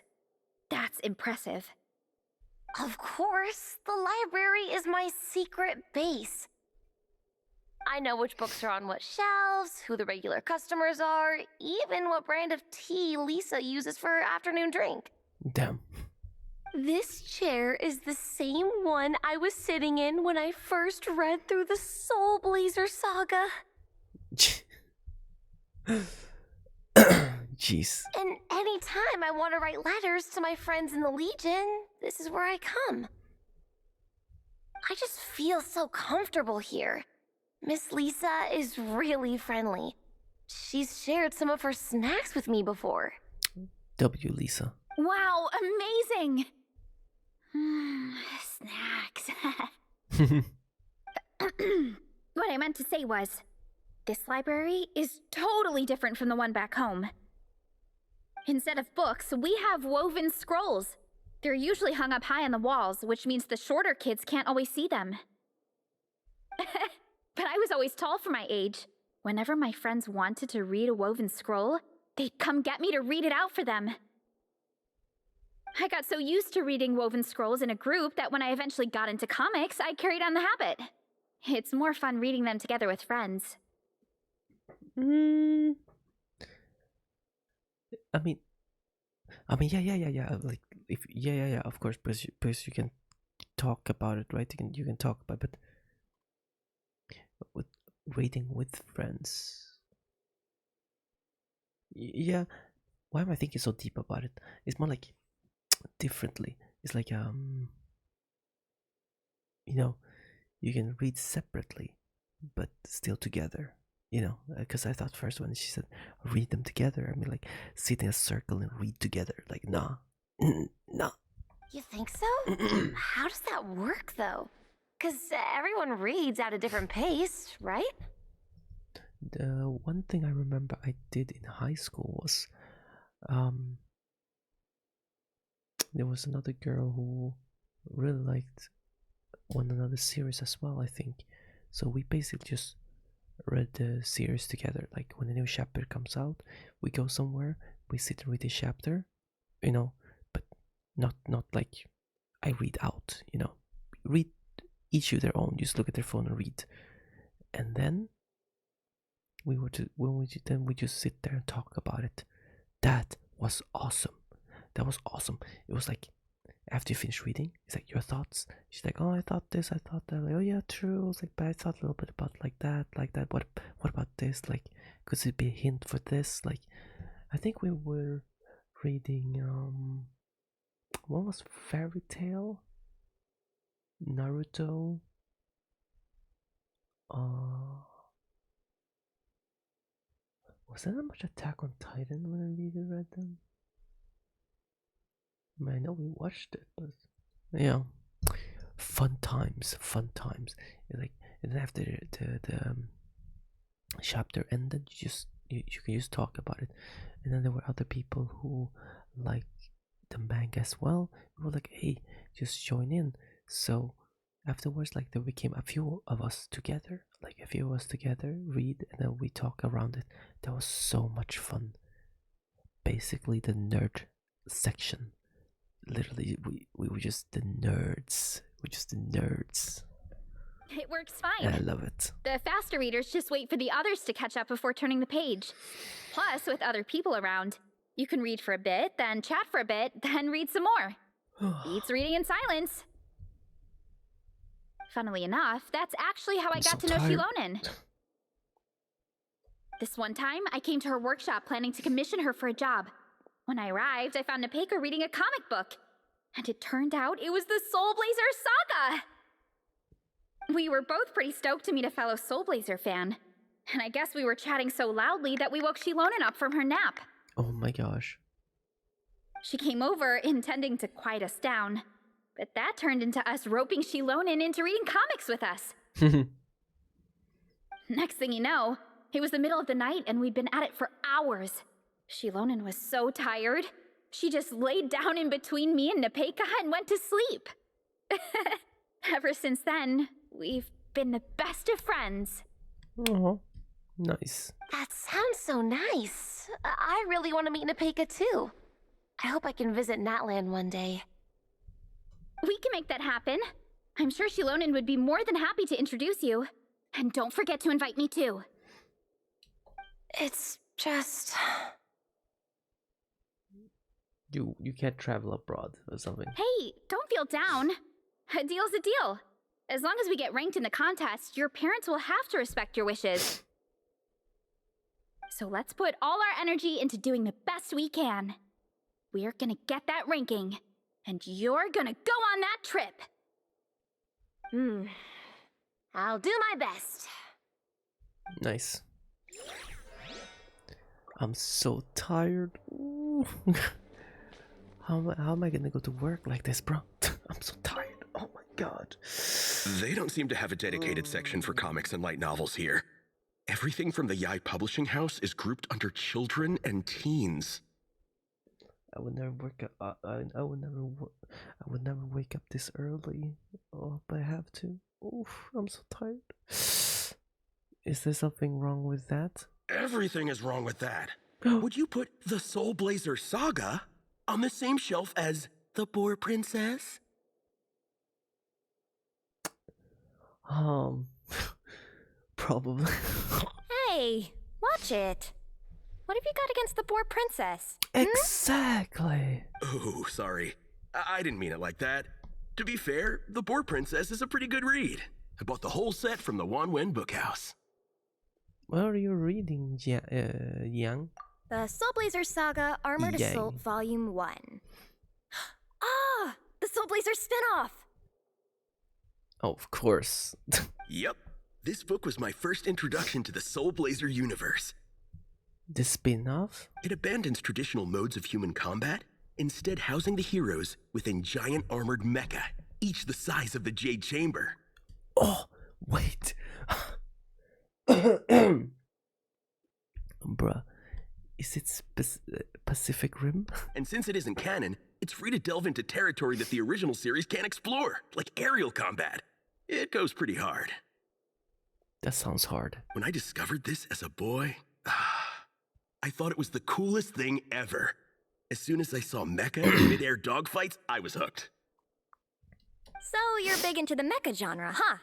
That's impressive. Of course, the library is my secret base. I know which books are on what shelves, who the regular customers are, even what brand of tea Lisa uses for her afternoon drink. Damn. This chair is the same one I was sitting in when I first read through the Soul Blazer saga. Jeez. And anytime I want to write letters to my friends in the Legion, this is where I come. I just feel so comfortable here. Miss Lisa is really friendly. She's shared some of her snacks with me before. W, Lisa. Wow, amazing! Snacks. What I meant to say was, this library is totally different from the one back home. Instead of books, we have woven scrolls. They're usually hung up high on the walls, which means the shorter kids can't always see them. But I was always tall for my age. Whenever my friends wanted to read a woven scroll, they'd come get me to read it out for them. I got so used to reading woven scrolls in a group that when I eventually got into comics, I carried on the habit. It's more fun reading them together with friends. I mean, yeah. Like, yeah. Of course, because you can talk about it, right? You can talk about it, but with reading with friends. Yeah. Why am I thinking so deep about it? It's more like differently. It's like you know, you can read separately, but still together. You know, because I thought first when she said read them together, I mean like sit in a circle and read together. Like nah. You think so? How does that work though? Because everyone reads at a different pace, right? The one thing I remember I did in high school was there was another girl who really liked one another series as well, I think. So we basically just read the series together. Like when a new chapter comes out, we go somewhere, we sit and read the chapter, you know, but not like I read out, you know. Read each of their own, just look at their phone and read. And then we just sit there and talk about it. That was awesome. That was awesome. It was like after you finish reading, it's like your thoughts. She's like, oh, I thought this, I thought that. Like, oh yeah, true. I was like, but I thought a little bit about like that. What about this? Like, could it be a hint for this? Like, I think we were reading what was Fairy Tale, Naruto. Was there not much Attack on Titan when we read them? I know we watched it, but yeah, fun times. Like, and then after the chapter ended, you can just talk about it. And then there were other people who liked the manga as well. We were like, hey, just join in. So afterwards, like, there became a few of us together, read, and then we talk around it. That was so much fun. Basically, the nerd section. Literally, we were just the nerds. It works fine. And I love it. The faster readers just wait for the others to catch up before turning the page. Plus, with other people around, you can read for a bit, then chat for a bit, then read some more. Beats reading in silence. Funnily enough, that's actually how I got to know Shilonen. This one time, I came to her workshop planning to commission her for a job. When I arrived, I found Nepeka reading a comic book. And it turned out it was the Soul Blazer saga! We were both pretty stoked to meet a fellow Soul Blazer fan. And I guess we were chatting so loudly that we woke Shilonen up from her nap. Oh my gosh. She came over intending to quiet us down. But that turned into us roping Shilonen into reading comics with us. Next thing you know, it was the middle of the night and we'd been at it for hours. Shilonen was so tired, she just laid down in between me and Nepeka and went to sleep. Ever since then, we've been the best of friends. Oh, nice. That sounds so nice. I really want to meet Nepeka too. I hope I can visit NATLAN one day. We can make that happen. I'm sure Shilonen would be more than happy to introduce you. And don't forget to invite me too. It's just... You can't travel abroad or something. Hey, don't feel down. A deal's a deal. As long as we get ranked in the contest, your parents will have to respect your wishes. So let's put all our energy into doing the best we can. We're gonna get that ranking, and you're gonna go on that trip. I'll do my best. Nice. I'm so tired. Ooh. How am I gonna go to work like this, bro? I'm so tired. Oh my god. They don't seem to have a dedicated section for comics and light novels here. Everything from the Yai Publishing House is grouped under children and teens. I would never wake up. I would never wake up this early. Oh, but I have to. Oof, I'm so tired. Is there something wrong with that? Everything is wrong with that. Would you put the Soul Blazer Saga on the same shelf as the Boar Princess? Probably. Hey, watch it. What have you got against the Boar Princess? Exactly. Oh, sorry. I didn't mean it like that. To be fair, the Boar Princess is a pretty good read. I bought the whole set from the Wanwen Bookhouse. What are you reading, Yang? The Soul Blazer Saga Armored Yang. Assault Volume 1. Ah! The Soul Blazer spinoff! Oh, of course. Yep. This book was my first introduction to the Soul Blazer universe. The spin-off? It abandons traditional modes of human combat, instead housing the heroes within giant armored mecha, each the size of the Jade Chamber. Oh, wait. Bruh, is it Pacific Rim? And since it isn't canon, it's free to delve into territory that the original series can't explore, like aerial combat. It goes pretty hard. That sounds hard. When I discovered this as a boy, I thought it was the coolest thing ever. As soon as I saw mecha and mid-air dogfights, I was hooked. So you're big into the mecha genre, huh?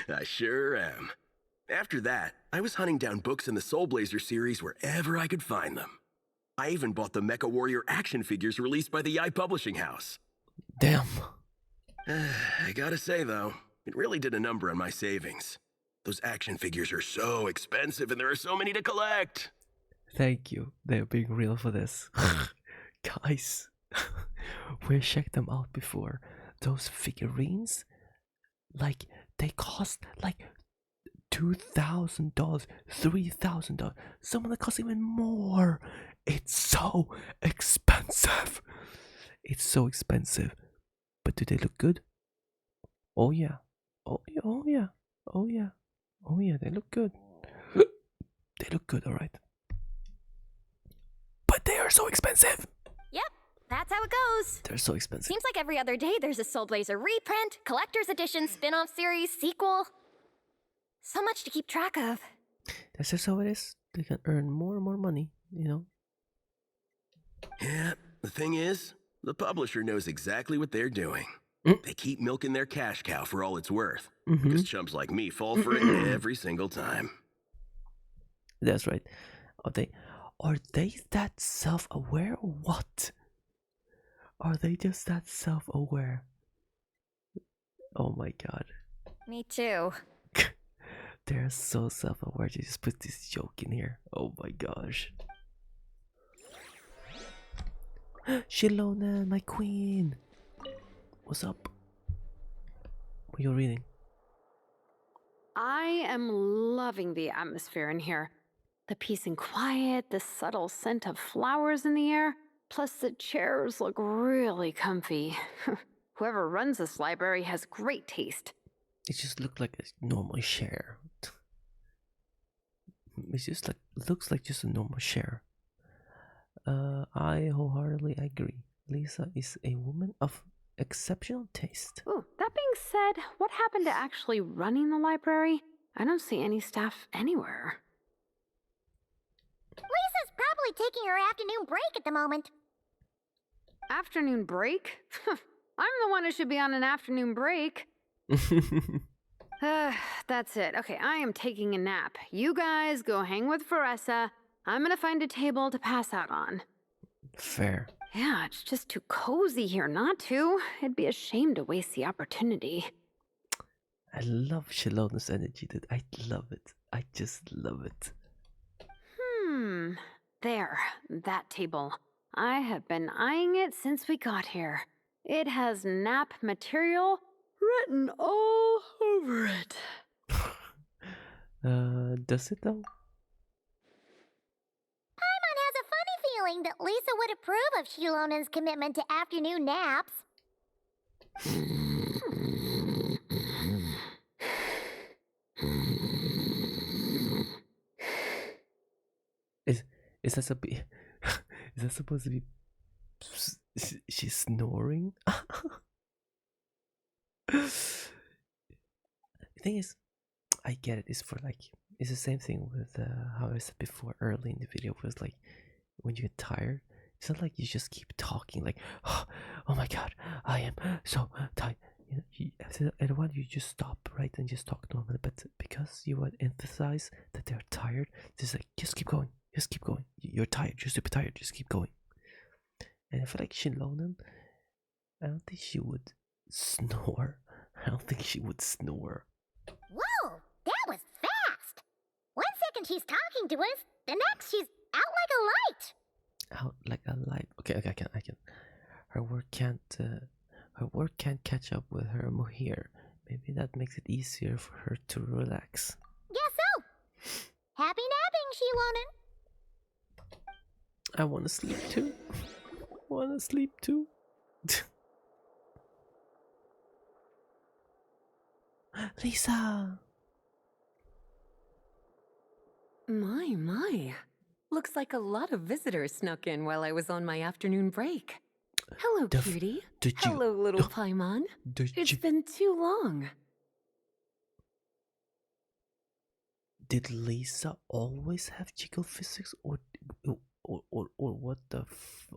I sure am. After that, I was hunting down books in the Soul Blazer series wherever I could find them. I even bought the Mecha Warrior action figures released by the Yai Publishing House. Damn. I gotta say, though, it really did a number on my savings. Those action figures are so expensive and there are so many to collect. Thank you. They're being real for this. Guys, we checked them out before. Those figurines, like, they cost like $2,000, $3,000. Some of them cost even more. It's so expensive. It's so expensive. But do they look good? Oh yeah. Oh yeah. Oh yeah. Oh yeah. Oh yeah. They look good. They look good, alright. But they are so expensive. Yep, that's how it goes. They're so expensive. Seems like every other day there's a Soul Blazer reprint, collector's edition, spin-off series, sequel. So much to keep track of. That's just how it is. They can earn more and more money, you know. Yeah, the thing is, the publisher knows exactly what they're doing. They keep milking their cash cow for all it's worth. Because chumps like me fall for it every single time. That's right. Are they that self-aware or what? Are they just that self-aware? Oh my god. Me too. They're so self-aware. They just put this joke in here. Oh my gosh. Shilona, my queen. What's up? What are you reading? I am loving the atmosphere in here. The peace and quiet, the subtle scent of flowers in the air, plus the chairs look really comfy. Whoever runs this library has great taste. It just looked like a normal chair. It's just like, looks like just a normal chair. I wholeheartedly agree. Lisa is a woman of exceptional taste. Ooh, that being said, what happened to actually running the library? I don't see any staff anywhere. Lisa's probably taking her afternoon break at the moment. Afternoon break? I'm the one who should be on an afternoon break. That's it. Okay, I am taking a nap. You guys go hang with Varesa. I'm gonna find a table to pass out on. Fair. Yeah, it's just too cozy here not to. It'd be a shame to waste the opportunity. I love Shalon's energy, dude. I love it. I just love it. There, that table. I have been eyeing it since we got here. It has nap material written all over it. Does it though? Paimon has a funny feeling that Lisa would approve of Shilonen's commitment to afternoon naps. Is that is that supposed to be she's snoring? The thing is, I get it. It's for like, it's the same thing with how I said before early in the video, was like when you get tired, it's not like you just keep talking like, oh my god, I am so tired. You know, at one you just stop, right, and just talk normally. But because you would emphasize that they're tired, it's like, just keep going, just keep going. You're tired, you're super tired, just keep going. And I feel like Shilonen, I don't think she would snore. I don't think she would snore. Whoa, that was fast! 1 second she's talking to us, the next she's out like a light. Out like a light. Okay, I can. Her work can't catch up with her mohair. Maybe that makes it easier for her to relax. Guess so. Happy napping, Shilonen. I want to sleep too. Lisa! My. Looks like a lot of visitors snuck in while I was on my afternoon break. Hello, cutie. Hello, little Paimon. It's been too long. Did Lisa always have jiggle physics, or what the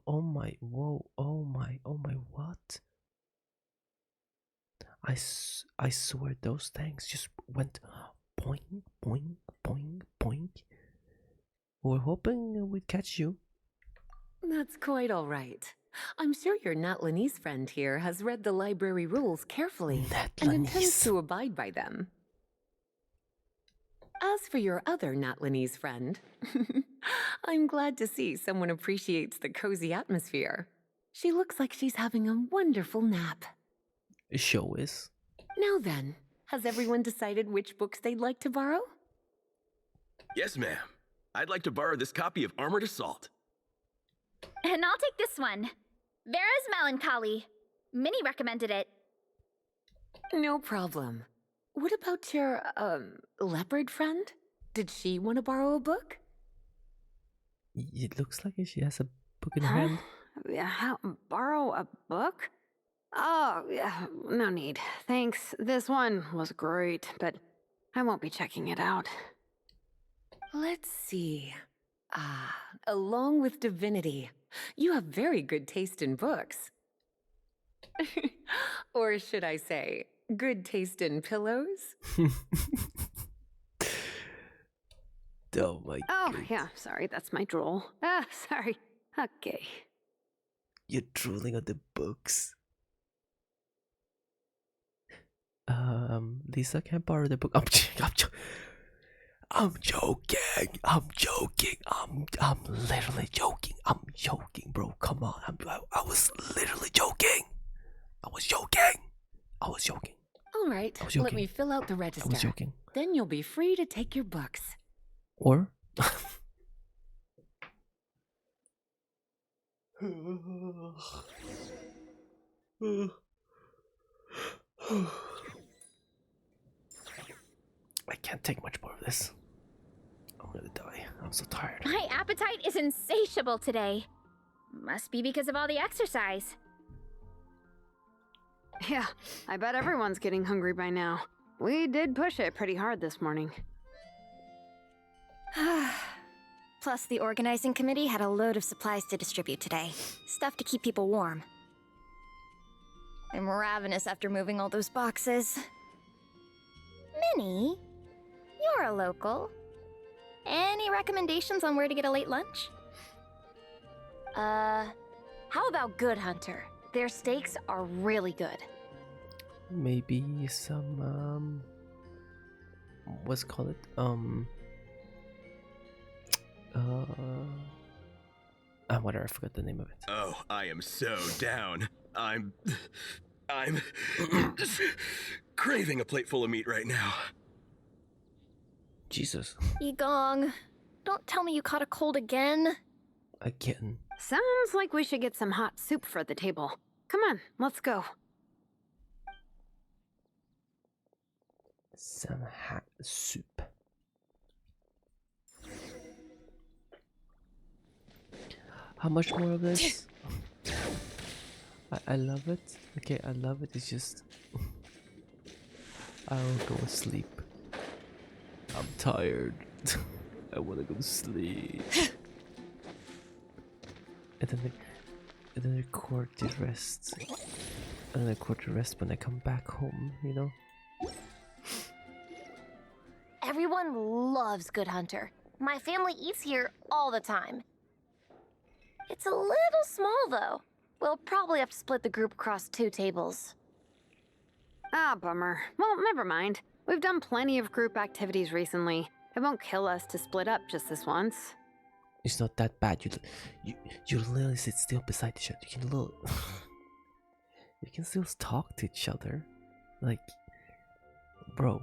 oh my, whoa, oh my, what? I swear those things just went boing, boing, boing, boing. We're hoping we'd catch you. That's quite all right. I'm sure your NATLANese friend here has read the library rules carefully and intends to abide by them. As for your other NATLANese friend, I'm glad to see someone appreciates the cozy atmosphere. She looks like she's having a wonderful nap. Show is. Now then, has everyone decided which books they'd like to borrow? Yes, ma'am. I'd like to borrow this copy of Armored Assault. And I'll take this one. Vera's Melancholy. Minnie recommended it. No problem. What about your, leopard friend? Did she want to borrow a book? It looks like she has a book in her hand. How, borrow a book? Oh, yeah, no need. Thanks. This one was great, but I won't be checking it out. Let's see. Along with Divinity, you have very good taste in books. Or should I say, good taste in pillows? Oh my god. Oh, yeah, sorry, that's my drool. Sorry. Okay. You're drooling on the books. Lisa can borrow the book. I'm joking. I'm literally joking. I'm joking, bro. Come on. I was literally joking. I was joking. All right, let me fill out the register. I was joking. Then you'll be free to take your books. Or I can't take much more of this. I'm gonna die. I'm so tired. My appetite is insatiable today. Must be because of all the exercise. Yeah, I bet everyone's getting hungry by now. We did push it pretty hard this morning. Plus, the organizing committee had a load of supplies to distribute today. Stuff to keep people warm. I'm ravenous after moving all those boxes. Minnie, you're a local. Any recommendations on where to get a late lunch? How about Good Hunter? Their steaks are really good. Maybe some what's it called? Whatever, I forgot the name of it. Oh, I am so down. I'm just craving a plate full of meat right now. Jesus. Yigong, don't tell me you caught a cold again. Again. Sounds like we should get some hot soup for the table. Come on, let's go. Some hot soup. How much more of this? I love it. Okay, I love it. It's just I'll go to sleep. I'm tired. I wanna go to sleep. and then record the rest. And then record the rest when I come back home, you know? Everyone loves Good Hunter. My family eats here all the time. It's a little small, though. We'll probably have to split the group across 2 tables. Ah, bummer. Well, never mind. We've done plenty of group activities recently. It won't kill us to split up just this once. It's not that bad. You literally sit still beside each other. You can you can still talk to each other. Like, bro.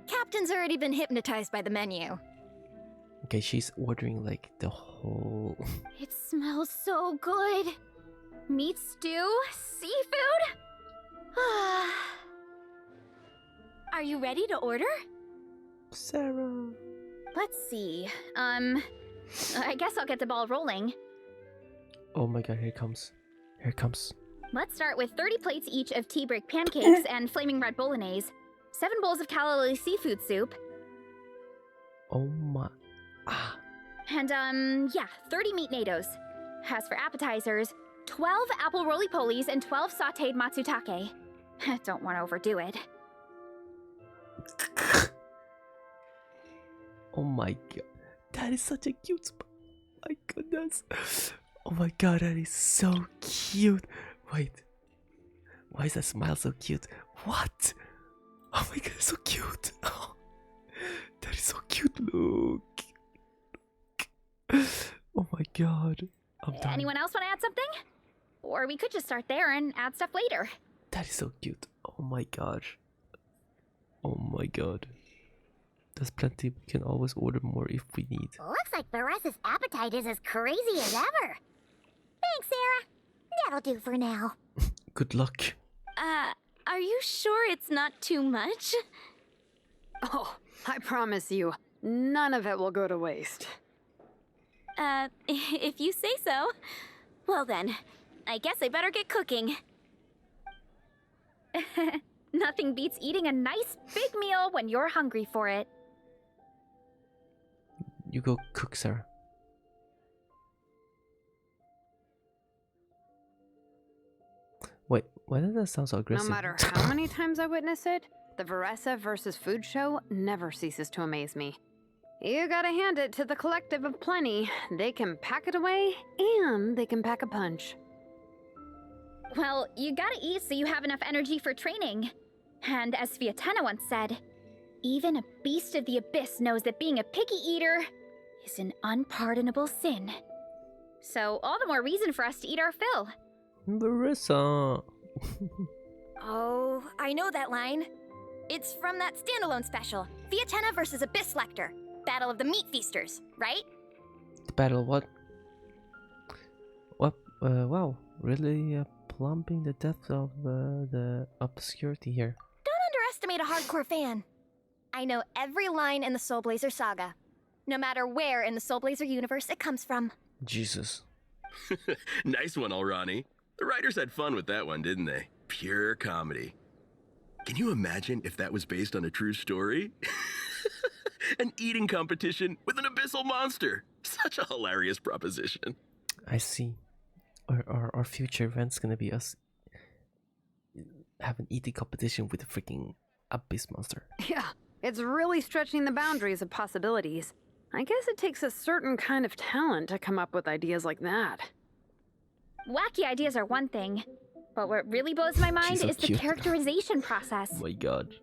Captain's already been hypnotized by the menu. Okay, she's ordering like the whole. It smells so good. Meat stew? Seafood? Are you ready to order? Sarah. Let's see. I guess I'll get the ball rolling. Oh my god, here it comes. Here it comes. Let's start with 30 plates each of tea break pancakes and flaming red bolognese, 7 bowls of calla lily seafood soup. Oh my. Ah. And, 30 meat natos. As for appetizers, 12 apple roly-polies and 12 sauteed matsutake. Don't want to overdo it. Oh my god. That is such a cute spot. My goodness. Oh my god, that is so cute. Wait. Why is that smile so cute? What? Oh my god, it's so cute. Oh, that is so cute. Look. Oh my god. I'm done. Anyone else want to add something? Or we could just start there and add stuff later. That is so cute. Oh my gosh. Oh my god. There's plenty. We can always order more if we need. Looks like Varesa's appetite is as crazy as ever. Thanks, Sarah. That'll do for now. Good luck. Are you sure it's not too much? Oh, I promise you, none of it will go to waste. If you say so. Well then, I guess I better get cooking. Nothing beats eating a nice big meal when you're hungry for it. You go cook, Sarah. Wait, why does that sound so aggressive? No matter how many times I witness it, the Varesa versus food show never ceases to amaze me. You gotta hand it to the collective of plenty. They can pack it away, and they can pack a punch. Well, you gotta eat so you have enough energy for training. And as Fiatena once said, even a beast of the abyss knows that being a picky eater is an unpardonable sin. So all the more reason for us to eat our fill. Varesa. Oh, I know that line. It's from that standalone special, Fiatena versus Abyss Lecter, Battle of the Meat Feasters, right? The battle what? What? Wow, really plumbing the depth of the obscurity here. Don't underestimate a hardcore fan. I know every line in the Soul Blazer saga, no matter where in the Soul Blazer universe it comes from. Jesus. Nice one, Alrani. The writers had fun with that one, didn't they? Pure comedy. Can you imagine if that was based on a true story? An eating competition with an abyssal monster. Such a hilarious proposition. I see. Our future event's gonna be us have an eating competition with a freaking abyss monster. Yeah, it's really stretching the boundaries of possibilities. I guess it takes a certain kind of talent to come up with ideas like that. Wacky ideas are one thing, but what really blows my mind so is the cute. characterization process. Oh my god.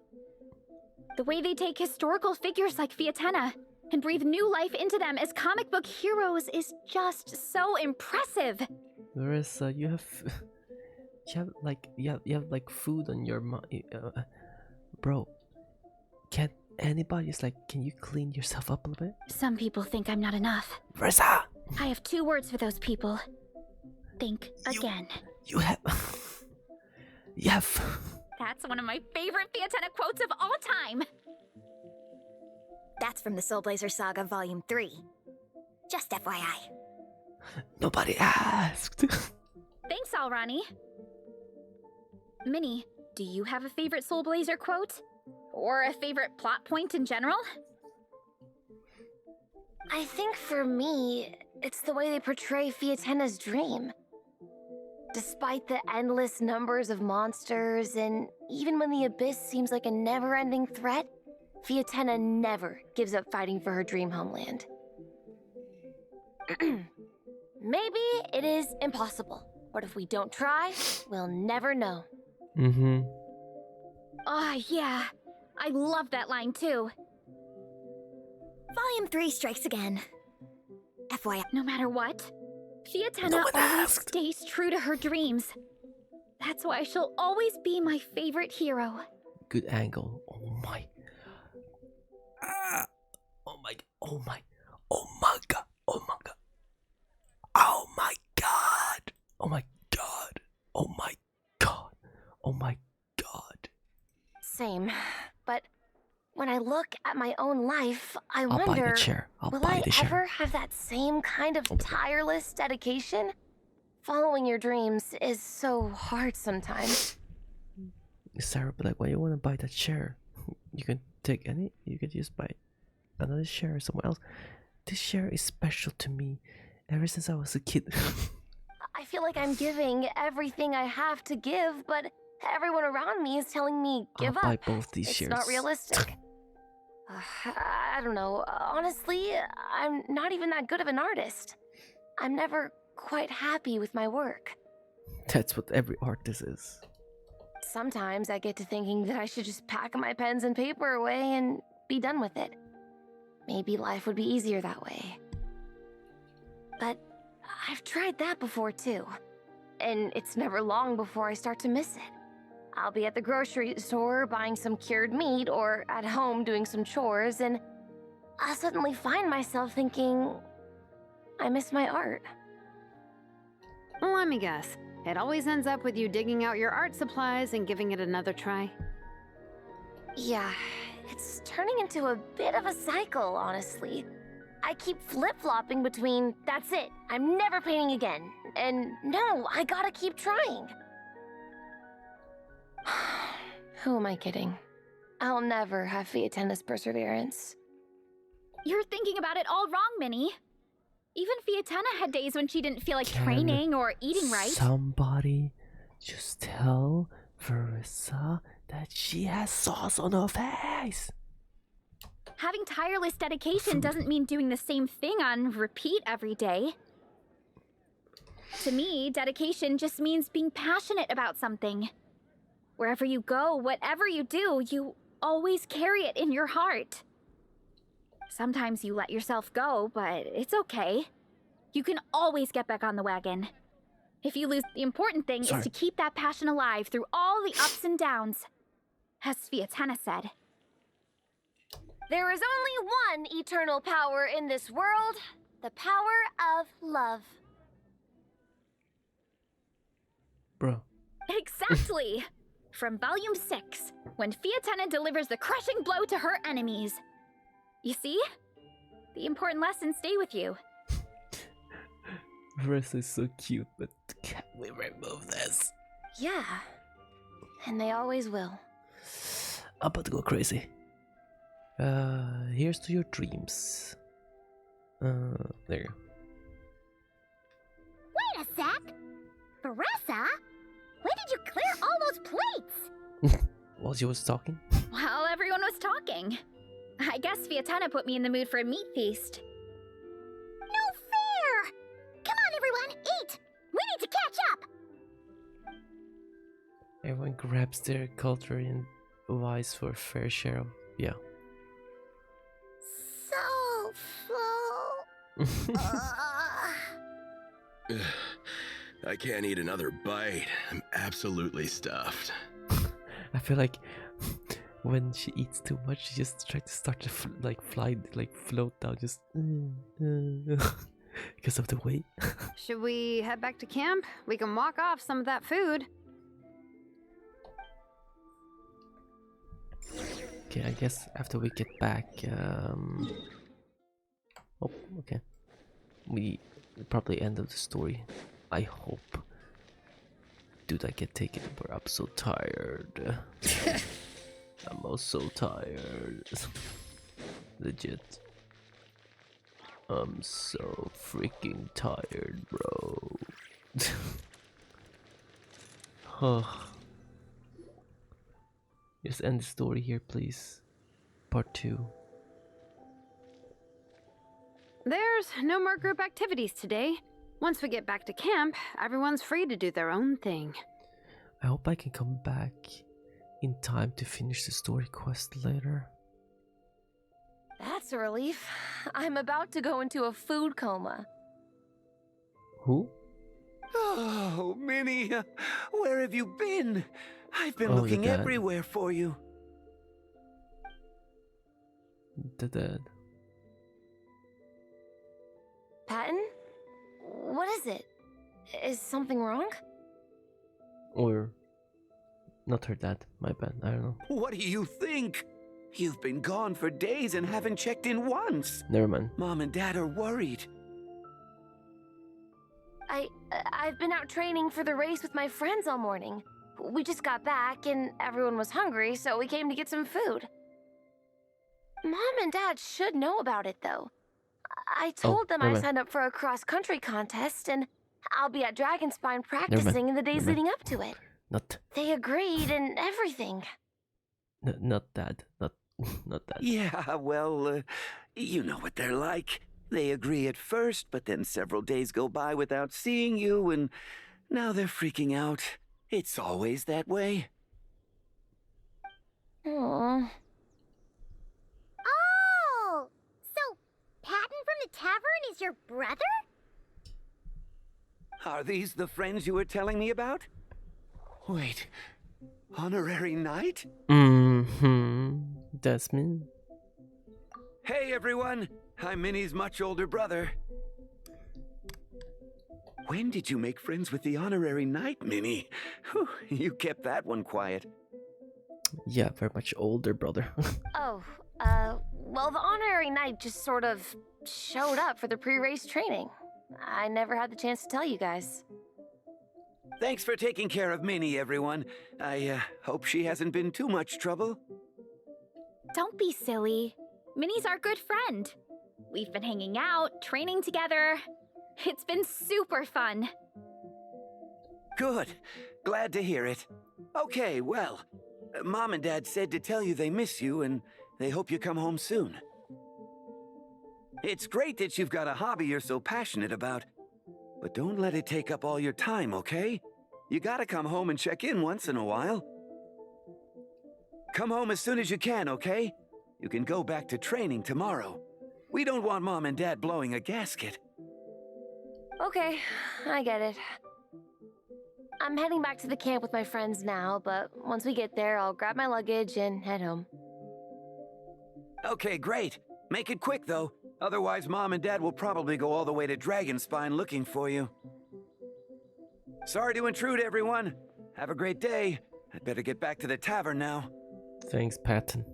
The way they take historical figures like Fiatenna and breathe new life into them as comic book heroes is just so impressive. Varesa, you have like food on your bro. Can't anybody just like, can you clean yourself up a little bit? Some people think I'm not enough. Varesa! I have 2 words for those people. Think again. You have That's one of my favorite Fiatenna quotes of all time. That's from the Soul Blazer Saga Volume 3. Just FYI. Nobody asked. Thanks, Alrani. Minnie, do you have a favorite Soul Blazer quote? Or a favorite plot point in general? I think for me, it's the way they portray Fiatenna's dream. Despite the endless numbers of monsters, and even when the Abyss seems like a never-ending threat, Fiatenna never gives up fighting for her dream homeland. Maybe it is impossible, but if we don't try, we'll never know. Mm-hmm. Oh, yeah. I love that line, too. Volume 3 strikes again. FYI. No matter what, Fiatenna always stays true to her dreams. That's why she'll always be my favorite hero. Good angle. Oh my. Oh my. Oh my. Oh my god. Oh my god. Oh my god. Oh my god. Oh my god. Oh my god. Same, but when I look at my own life, I I'll buy wonder, the chair. will I ever have that same kind of tireless dedication? Following your dreams is so hard sometimes. Sarah, but like, why you want to buy that chair? You can take any. You could just buy another chair somewhere else. This chair is special to me ever since I was a kid. I feel like I'm giving everything I have to give, but everyone around me is telling me give I'll buy up. both these It's chairs. not realistic. I don't know. Honestly, I'm not even that good of an artist. I'm never quite happy with my work. That's what every artist is. Sometimes I get to thinking that I should just pack my pens and paper away and be done with it. Maybe life would be easier that way. But I've tried that before too. And it's never long before I start to miss it. I'll be at the grocery store buying some cured meat or at home doing some chores, and I'll suddenly find myself thinking, I miss my art. Let me guess. It always ends up with you digging out your art supplies and giving it another try. Yeah, it's turning into a bit of a cycle, honestly. I keep flip-flopping between, that's it, I'm never painting again, and no, I gotta keep trying. Who am I kidding? I'll never have Fiatenna's perseverance. You're thinking about it all wrong, Minnie. Even Fiatenna had days when she didn't feel like training or eating right. Somebody just tell Varesa that she has sauce on her face. Having tireless dedication doesn't mean doing the same thing on repeat every day. To me, dedication just means being passionate about something. Wherever you go, whatever you do, you always carry it in your heart. Sometimes you let yourself go, but it's okay. You can always get back on the wagon. If you lose, the important thing is to keep that passion alive through all the ups and downs. As Fiatenna said. There is only one eternal power in this world, the power of love. Bro. Exactly! From Volume 6, when Fiatenna delivers the crushing blow to her enemies. You see? The important lessons stay with you. Varesa is so cute, but can we remove this? Yeah, and they always will. I'm about to go crazy. Here's to your dreams. There you go. Wait a sec! Varesa? When did you clear all those plates? While she was talking? While everyone was talking. I guess Vietana put me in the mood for a meat feast. No fair! Come on, everyone, eat! We need to catch up! Everyone grabs their culture and vies for a fair share of. Yeah. So full. I can't eat another bite. I'm absolutely stuffed. I feel like when she eats too much, she just tries to start to float down, just because of the weight. Should we head back to camp? We can walk off some of that food. Okay, I guess after we get back, oh, okay. We probably end of the story. I hope. Dude, I get taken over. I'm so tired. I'm also tired. Legit. I'm so freaking tired, bro. Oh. Just end the story here, please. Part 2. There's no more group activities today. Once we get back to camp, everyone's free to do their own thing. I hope I can come back in time to finish the story quest later. That's a relief. I'm about to go into a food coma. Who? Oh, Minnie, where have you been? I've been looking the dad. everywhere for you. The dad. Patton? What is it? Is something wrong? Or not her dad, my bad, I don't know. What do you think? You've been gone for days and haven't checked in once. Never mind. Mom and Dad are worried. I've been out training for the race with my friends all morning. We just got back and everyone was hungry, so we came to get some food. Mom and Dad should know about it, though. I told them I signed up for a cross-country contest, and I'll be at Dragonspine practicing in the days leading up to it. Not. They agreed and everything. Not Dad. Not Dad. Yeah, well, you know what they're like. They agree at first, but then several days go by without seeing you, and now they're freaking out. It's always that way. Aww. Oh! So, Patton from the tavern is your brother? Are these the friends you were telling me about? Wait, honorary knight? Mm-hmm. That's me. Hey everyone, I'm Minnie's much older brother. When did you make friends with the honorary knight, Minnie? Whew, you kept that one quiet. Yeah, very much older brother. Oh, well, the honorary knight just sort of showed up for the pre-race training. I never had the chance to tell you guys. Thanks for taking care of Minnie, everyone. I hope she hasn't been too much trouble. Don't be silly. Minnie's our good friend. We've been hanging out, training together. It's been super fun. Good. Glad to hear it. Okay, well, Mom and Dad said to tell you they miss you and they hope you come home soon. It's great that you've got a hobby you're so passionate about, but don't let it take up all your time, okay? You gotta come home and check in once in a while. Come home as soon as you can, okay? You can go back to training tomorrow. We don't want Mom and Dad blowing a gasket. Okay, I get it. I'm heading back to the camp with my friends now, but once we get there, I'll grab my luggage and head home. Okay, great. Make it quick, though. Otherwise, Mom and Dad will probably go all the way to Dragonspine looking for you. Sorry to intrude, everyone. Have a great day. I'd better get back to the tavern now. Thanks, Patton.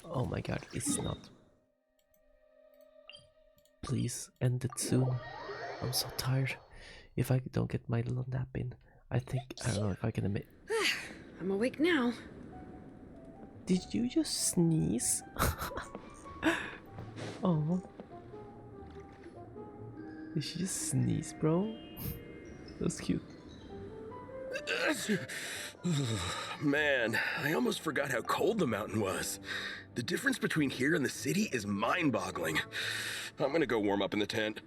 Oh my god, it's not. Please end it soon. I'm so tired. If I don't get my little nap in, I don't know if I can admit. I'm awake now. Did you just sneeze? Did she just sneeze, bro? That was cute. Man, I almost forgot how cold the mountain was. The difference between here and the city is mind-boggling. I'm gonna go warm up in the tent.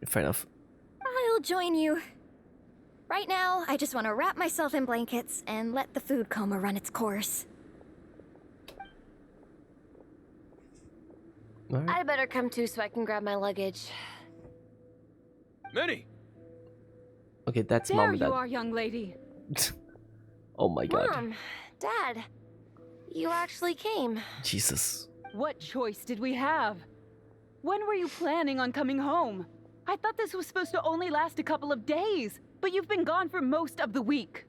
Fair enough. I'll join you. Right now, I just want to wrap myself in blankets and let the food coma run its course. All right. I better come too so I can grab my luggage. Minnie! Okay, that's There mom and you dad. are, young lady. Oh my god. Mom, Dad, you actually came. Jesus. What choice did we have? When were you planning on coming home? I thought this was supposed to only last a couple of days, but you've been gone for most of the week.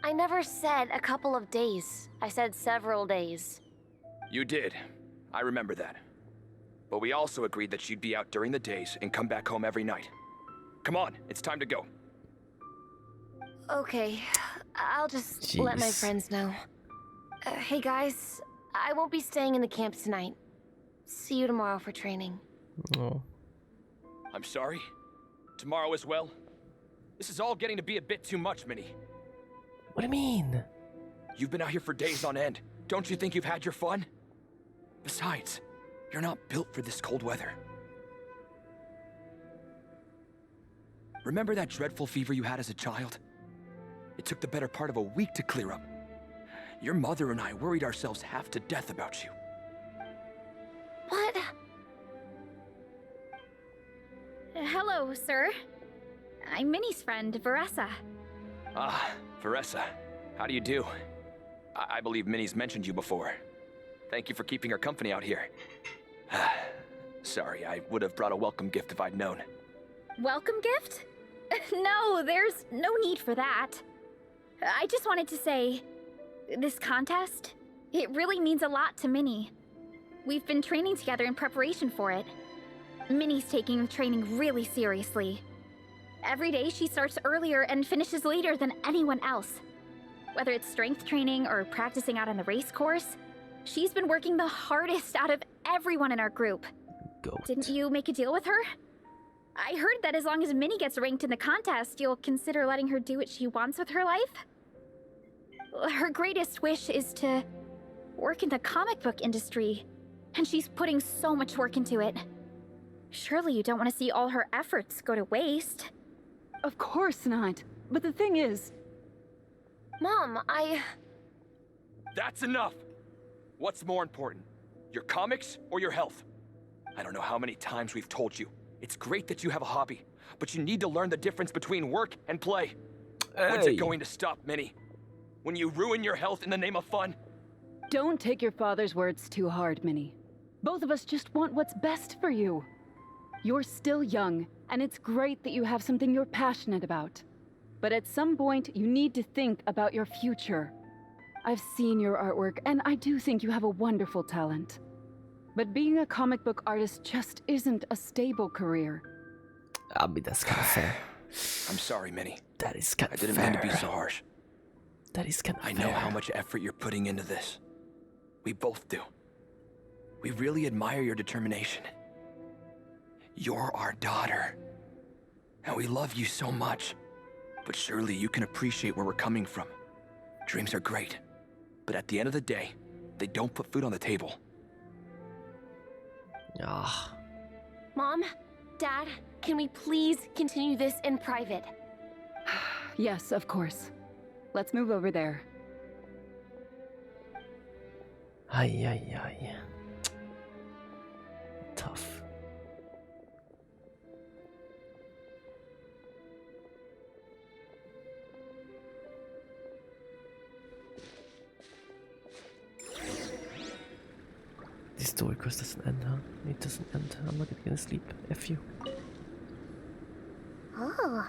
I never said a couple of days. I said several days. You did. I remember that. But we also agreed that you'd be out during the days and come back home every night. Come on, it's time to go. Okay, I'll just let my Jeez. friends know. Hey guys, I won't be staying in the camp tonight. See you tomorrow for training. Oh. I'm sorry. Tomorrow as well. This is all getting to be a bit too much, Minnie. What do you mean? You've been out here for days on end. Don't you think you've had your fun? Besides, you're not built for this cold weather. Remember that dreadful fever you had as a child? It took the better part of a week to clear up. Your mother and I worried ourselves half to death about you. What? Hello, sir. I'm Minnie's friend, Varesa. Ah, Varesa. How do you do? I believe Minnie's mentioned you before. Thank you for keeping her company out here. Sorry, I would have brought a welcome gift if I'd known. Welcome gift? No, there's no need for that. I just wanted to say, this contest, it really means a lot to Minnie. We've been training together in preparation for it. Minnie's taking the training really seriously. Every day she starts earlier and finishes later than anyone else. Whether it's strength training or practicing out on the race course, she's been working the hardest out of everyone in our group. Goat. Didn't you make a deal with her? I heard that as long as Minnie gets ranked in the contest, you'll consider letting her do what she wants with her life? Her greatest wish is to work in the comic book industry, and she's putting so much work into it. Surely you don't want to see all her efforts go to waste. Of course not. But the thing is... Mom, That's enough! What's more important? Your comics or your health? I don't know how many times we've told you. It's great that you have a hobby, but you need to learn the difference between work and play. When's it going to stop, Minnie? When you ruin your health in the name of fun? Don't take your father's words too hard, Minnie. Both of us just want what's best for you. You're still young, and it's great that you have something you're passionate about. But at some point, you need to think about your future. I've seen your artwork, and I do think you have a wonderful talent. But being a comic book artist just isn't a stable career. I mean, that's kind of fair. I'm sorry, Minnie. That is kind I of didn't fair. mean to be so harsh. That is kind of I fair. know how much effort you're putting into this. We both do. We really admire your determination. You're our daughter. And we love you so much. But surely you can appreciate where we're coming from. Dreams are great. But at the end of the day, they don't put food on the table. Ah. Mom, Dad, can we please continue this in private? Yes, of course. Let's move over there. Ay, ay, ay. Tough. This story quest doesn't end, huh? It doesn't end. I'm not gonna sleep. F you. Oh,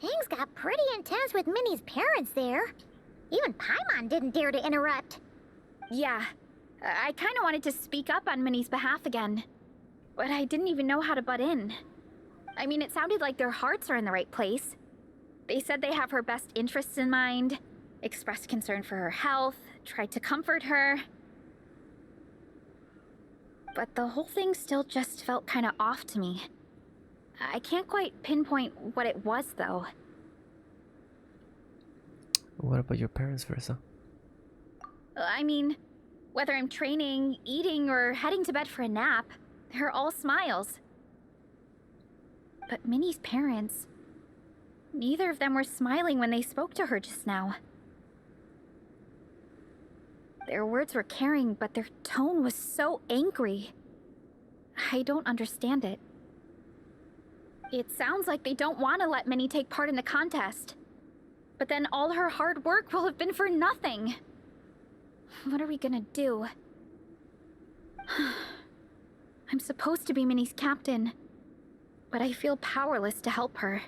things got pretty intense with Minnie's parents there. Even Paimon didn't dare to interrupt. Yeah, I kind of wanted to speak up on Minnie's behalf again. But I didn't even know how to butt in. I mean, it sounded like their hearts are in the right place. They said they have her best interests in mind, expressed concern for her health, tried to comfort her. But the whole thing still just felt kind of off to me. I can't quite pinpoint what it was, though. What about your parents, Versa? I mean, whether I'm training, eating, or heading to bed for a nap, they're all smiles. But Minnie's parents, neither of them were smiling when they spoke to her just now. Their words were caring, but their tone was so angry. I don't understand it. It sounds like they don't want to let Minnie take part in the contest. But then all her hard work will have been for nothing. What are we gonna do? I'm supposed to be Minnie's captain, but I feel powerless to help her.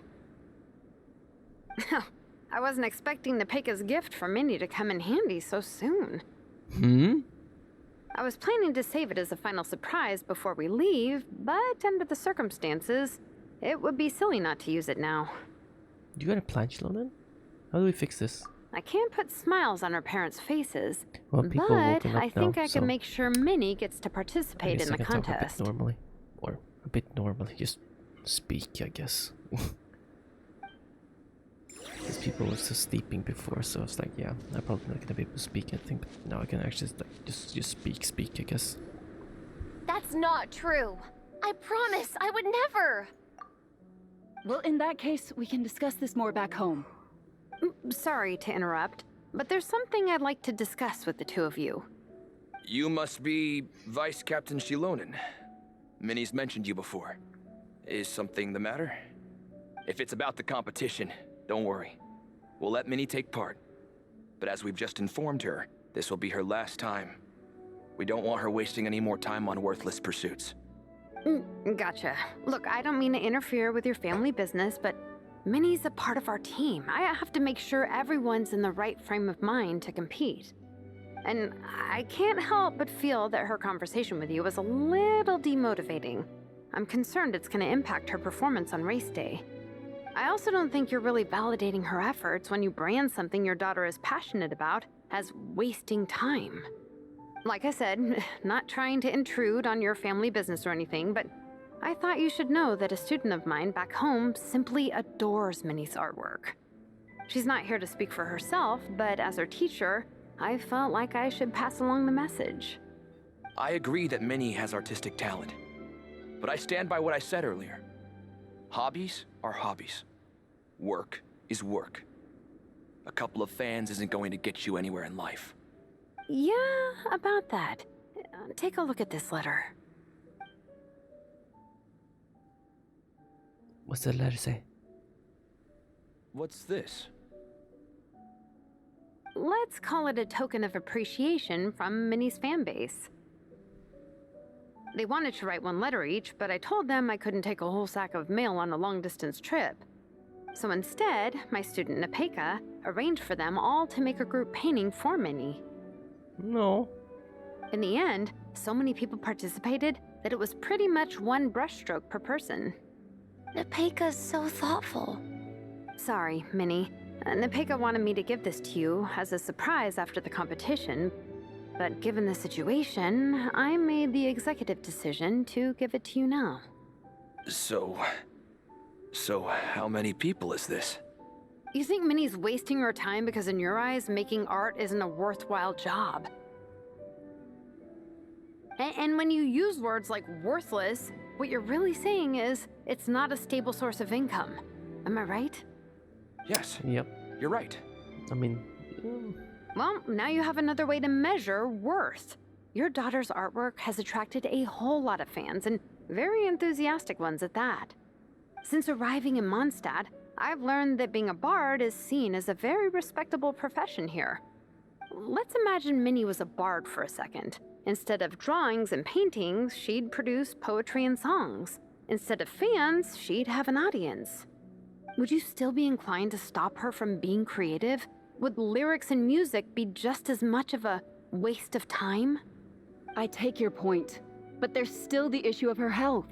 I wasn't expecting the PEPZ gift for Minnie to come in handy so soon. I was planning to save it as a final surprise before we leave, but under the circumstances, it would be silly not to use it now. You got a plan, Shilonen? How do we fix this? I can't put smiles on our parents' faces, Well, people but woken up I think now, I so can make sure Minnie gets to I participate guess in I the can talk contest. a bit normally. Or a bit normally, just speak, I guess. Because people were still sleeping before, so I was like, yeah, I'm probably not gonna be able to speak anything, but now I can actually like, just speak, I guess. That's not true. I promise I would never. Well, in that case, we can discuss this more back home. Sorry to interrupt, but there's something I'd like to discuss with the two of you. You must be Vice Captain Shilonen. Minnie's mentioned you before. Is something the matter? If it's about the competition, don't worry. We'll let Minnie take part. But as we've just informed her, this will be her last time. We don't want her wasting any more time on worthless pursuits. Gotcha. Look, I don't mean to interfere with your family business, but Minnie's a part of our team. I have to make sure everyone's in the right frame of mind to compete. And I can't help but feel that her conversation with you was a little demotivating. I'm concerned it's going to impact her performance on race day. I also don't think you're really validating her efforts when you brand something your daughter is passionate about as wasting time. Like I said, not trying to intrude on your family business or anything, but I thought you should know that a student of mine back home simply adores Minnie's artwork. She's not here to speak for herself, but as her teacher, I felt like I should pass along the message. I agree that Minnie has artistic talent, but I stand by what I said earlier. Hobbies are hobbies. Work is work. A couple of fans isn't going to get you anywhere in life. Yeah, about that. Take a look at this letter. What's the letter say? What's this? Let's call it a token of appreciation from Minnie's fan base. They wanted to write one letter each, but I told them I couldn't take a whole sack of mail on a long-distance trip. So instead, my student Napeka arranged for them all to make a group painting for Minnie. No. In the end, so many people participated that it was pretty much one brushstroke per person. Napeka's so thoughtful. Sorry, Minnie. Napeka wanted me to give this to you as a surprise after the competition, but given the situation, I made the executive decision to give it to you now. So how many people is this? You think Minnie's wasting her time because in your eyes, making art isn't a worthwhile job? And when you use words like worthless, what you're really saying is it's not a stable source of income. Am I right? Yes. Yep. You're right. I mean... Well, now you have another way to measure worth. Your daughter's artwork has attracted a whole lot of fans, and very enthusiastic ones at that. Since arriving in Mondstadt, I've learned that being a bard is seen as a very respectable profession here. Let's imagine Minnie was a bard for a second. Instead of drawings and paintings, she'd produce poetry and songs. Instead of fans, she'd have an audience. Would you still be inclined to stop her from being creative? Would lyrics and music be just as much of a waste of time? I take your point, but there's still the issue of her health.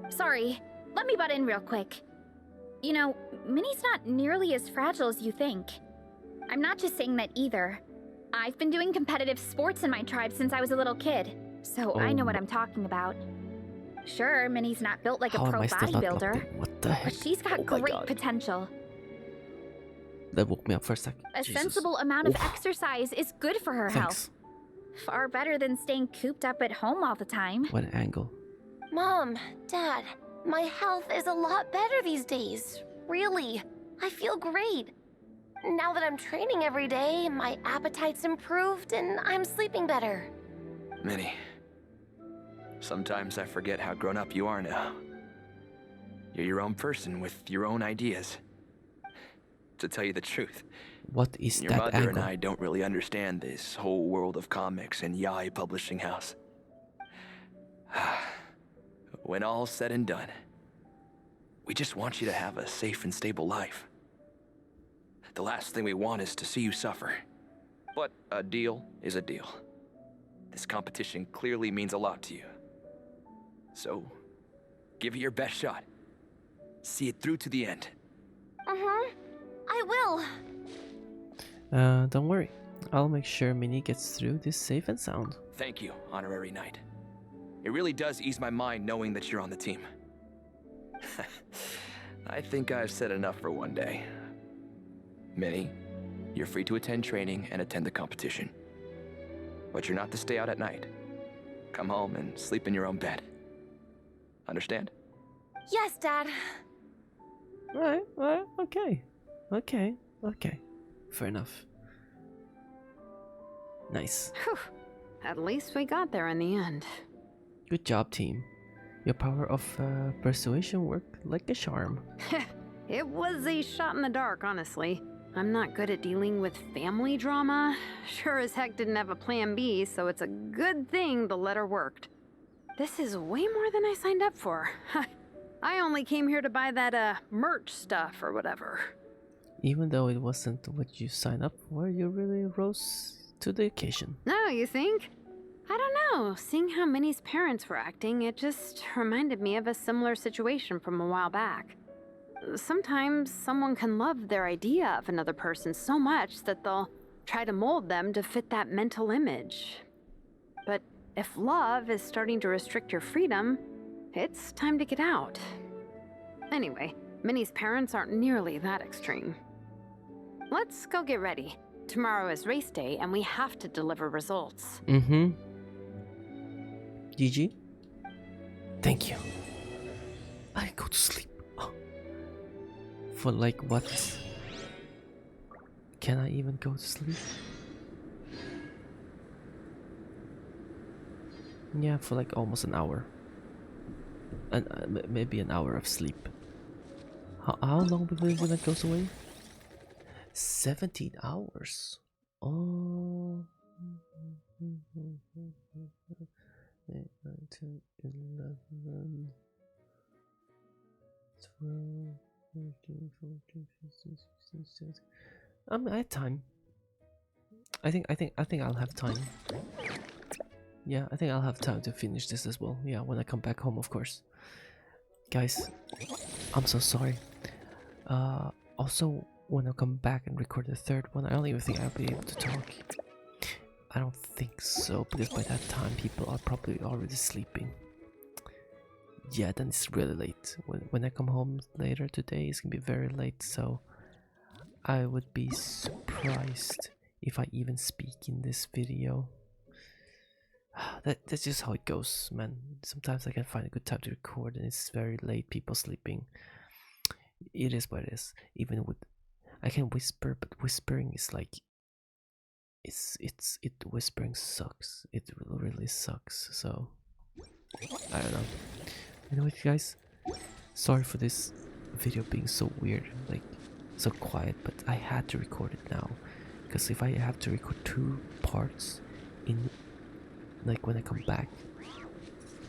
Sorry, let me butt in real quick. You know, Minnie's not nearly as fragile as you think. I'm not just saying that either. I've been doing competitive sports in my tribe since I was a little kid, so I know what I'm talking about. Sure, Minnie's not built like How a am pro I still not logged bodybuilder, in? What the heck? but she's got Oh my great God. potential. That woke me up for a sec. A Jesus. sensible amount of Oof. exercise is good for her Thanks. health. Far better than staying cooped up at home all the time. What an angle. Mom, Dad, my health is a lot better these days. Really. I feel great. Now that I'm training every day, my appetite's improved and I'm sleeping better. Minnie, sometimes I forget how grown up you are now. You're your own person with your own ideas. To tell you the truth, What is your that mother angle? and I don't really understand this whole world of comics and Yaoi publishing house. When all's said and done, we just want you to have a safe and stable life. The last thing we want is to see you suffer. But a deal is a deal. This competition clearly means a lot to you. So, give it your best shot. See it through to the end. I will. Don't worry. I'll make sure Minnie gets through this safe and sound. Thank you, Honorary Knight. It really does ease my mind knowing that you're on the team. I think I've said enough for one day. Minnie, you're free to attend training and attend the competition. But you're not to stay out at night. Come home and sleep in your own bed. Understand? Yes, Dad. Alright, okay. Okay. Fair enough. Nice. Whew. At least we got there in the end. Good job, team. Your power of persuasion worked like a charm. It was a shot in the dark, honestly. I'm not good at dealing with family drama. Sure as heck didn't have a plan B, so it's a good thing the letter worked. This is way more than I signed up for. I only came here to buy that merch stuff or whatever. Even though it wasn't what you signed up for, you really rose to the occasion. No, you think? I don't know. Seeing how Minnie's parents were acting, it just reminded me of a similar situation from a while back. Sometimes someone can love their idea of another person so much that they'll try to mold them to fit that mental image. But if love is starting to restrict your freedom, it's time to get out. Anyway, Minnie's parents aren't nearly that extreme. Let's go get ready. Tomorrow is race day and we have to deliver results. GG. Thank you. I go to sleep. For like what? Can I even go to sleep? Yeah, for like almost an hour. And maybe an hour of sleep. How long before that goes away? 17 hours. Oh. 8, 9, 10, 11, 12, 13, 14, 15, 16, 17. I have time. I think I'll have time. Yeah, I think I'll have time to finish this as well. Yeah, when I come back home, of course. Guys, I'm so sorry. Also, when I come back and record the third one, I don't even think I'll be able to talk. I don't think so, because by that time people are probably already sleeping. Yeah, then it's really late. When I come home later today, it's gonna be very late, so I would be surprised if I even speak in this video. That's just how it goes, man. Sometimes I can find a good time to record and it's very late, people sleeping. It is what it is. Even with I can whisper, but whispering is like whispering sucks. It really sucks. So I don't know. You know what, guys? Sorry for this video being so weird, like so quiet, but I had to record it now because if I have to record 2 parts in like when I come back,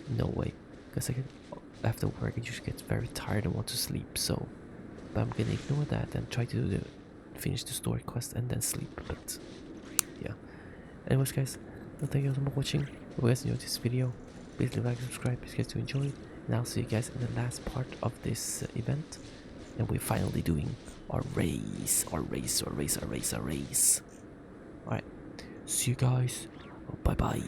no way, because after work I usually get very tired and want to sleep. So but I'm gonna ignore that and try to finish the story quest and then sleep. But yeah, anyways guys, thank you so much for watching. If you guys enjoyed this video, please leave a like and subscribe if you guys do enjoy, and I'll see you guys in the last part of this event, and we're finally doing our race. Alright, see you guys, bye bye.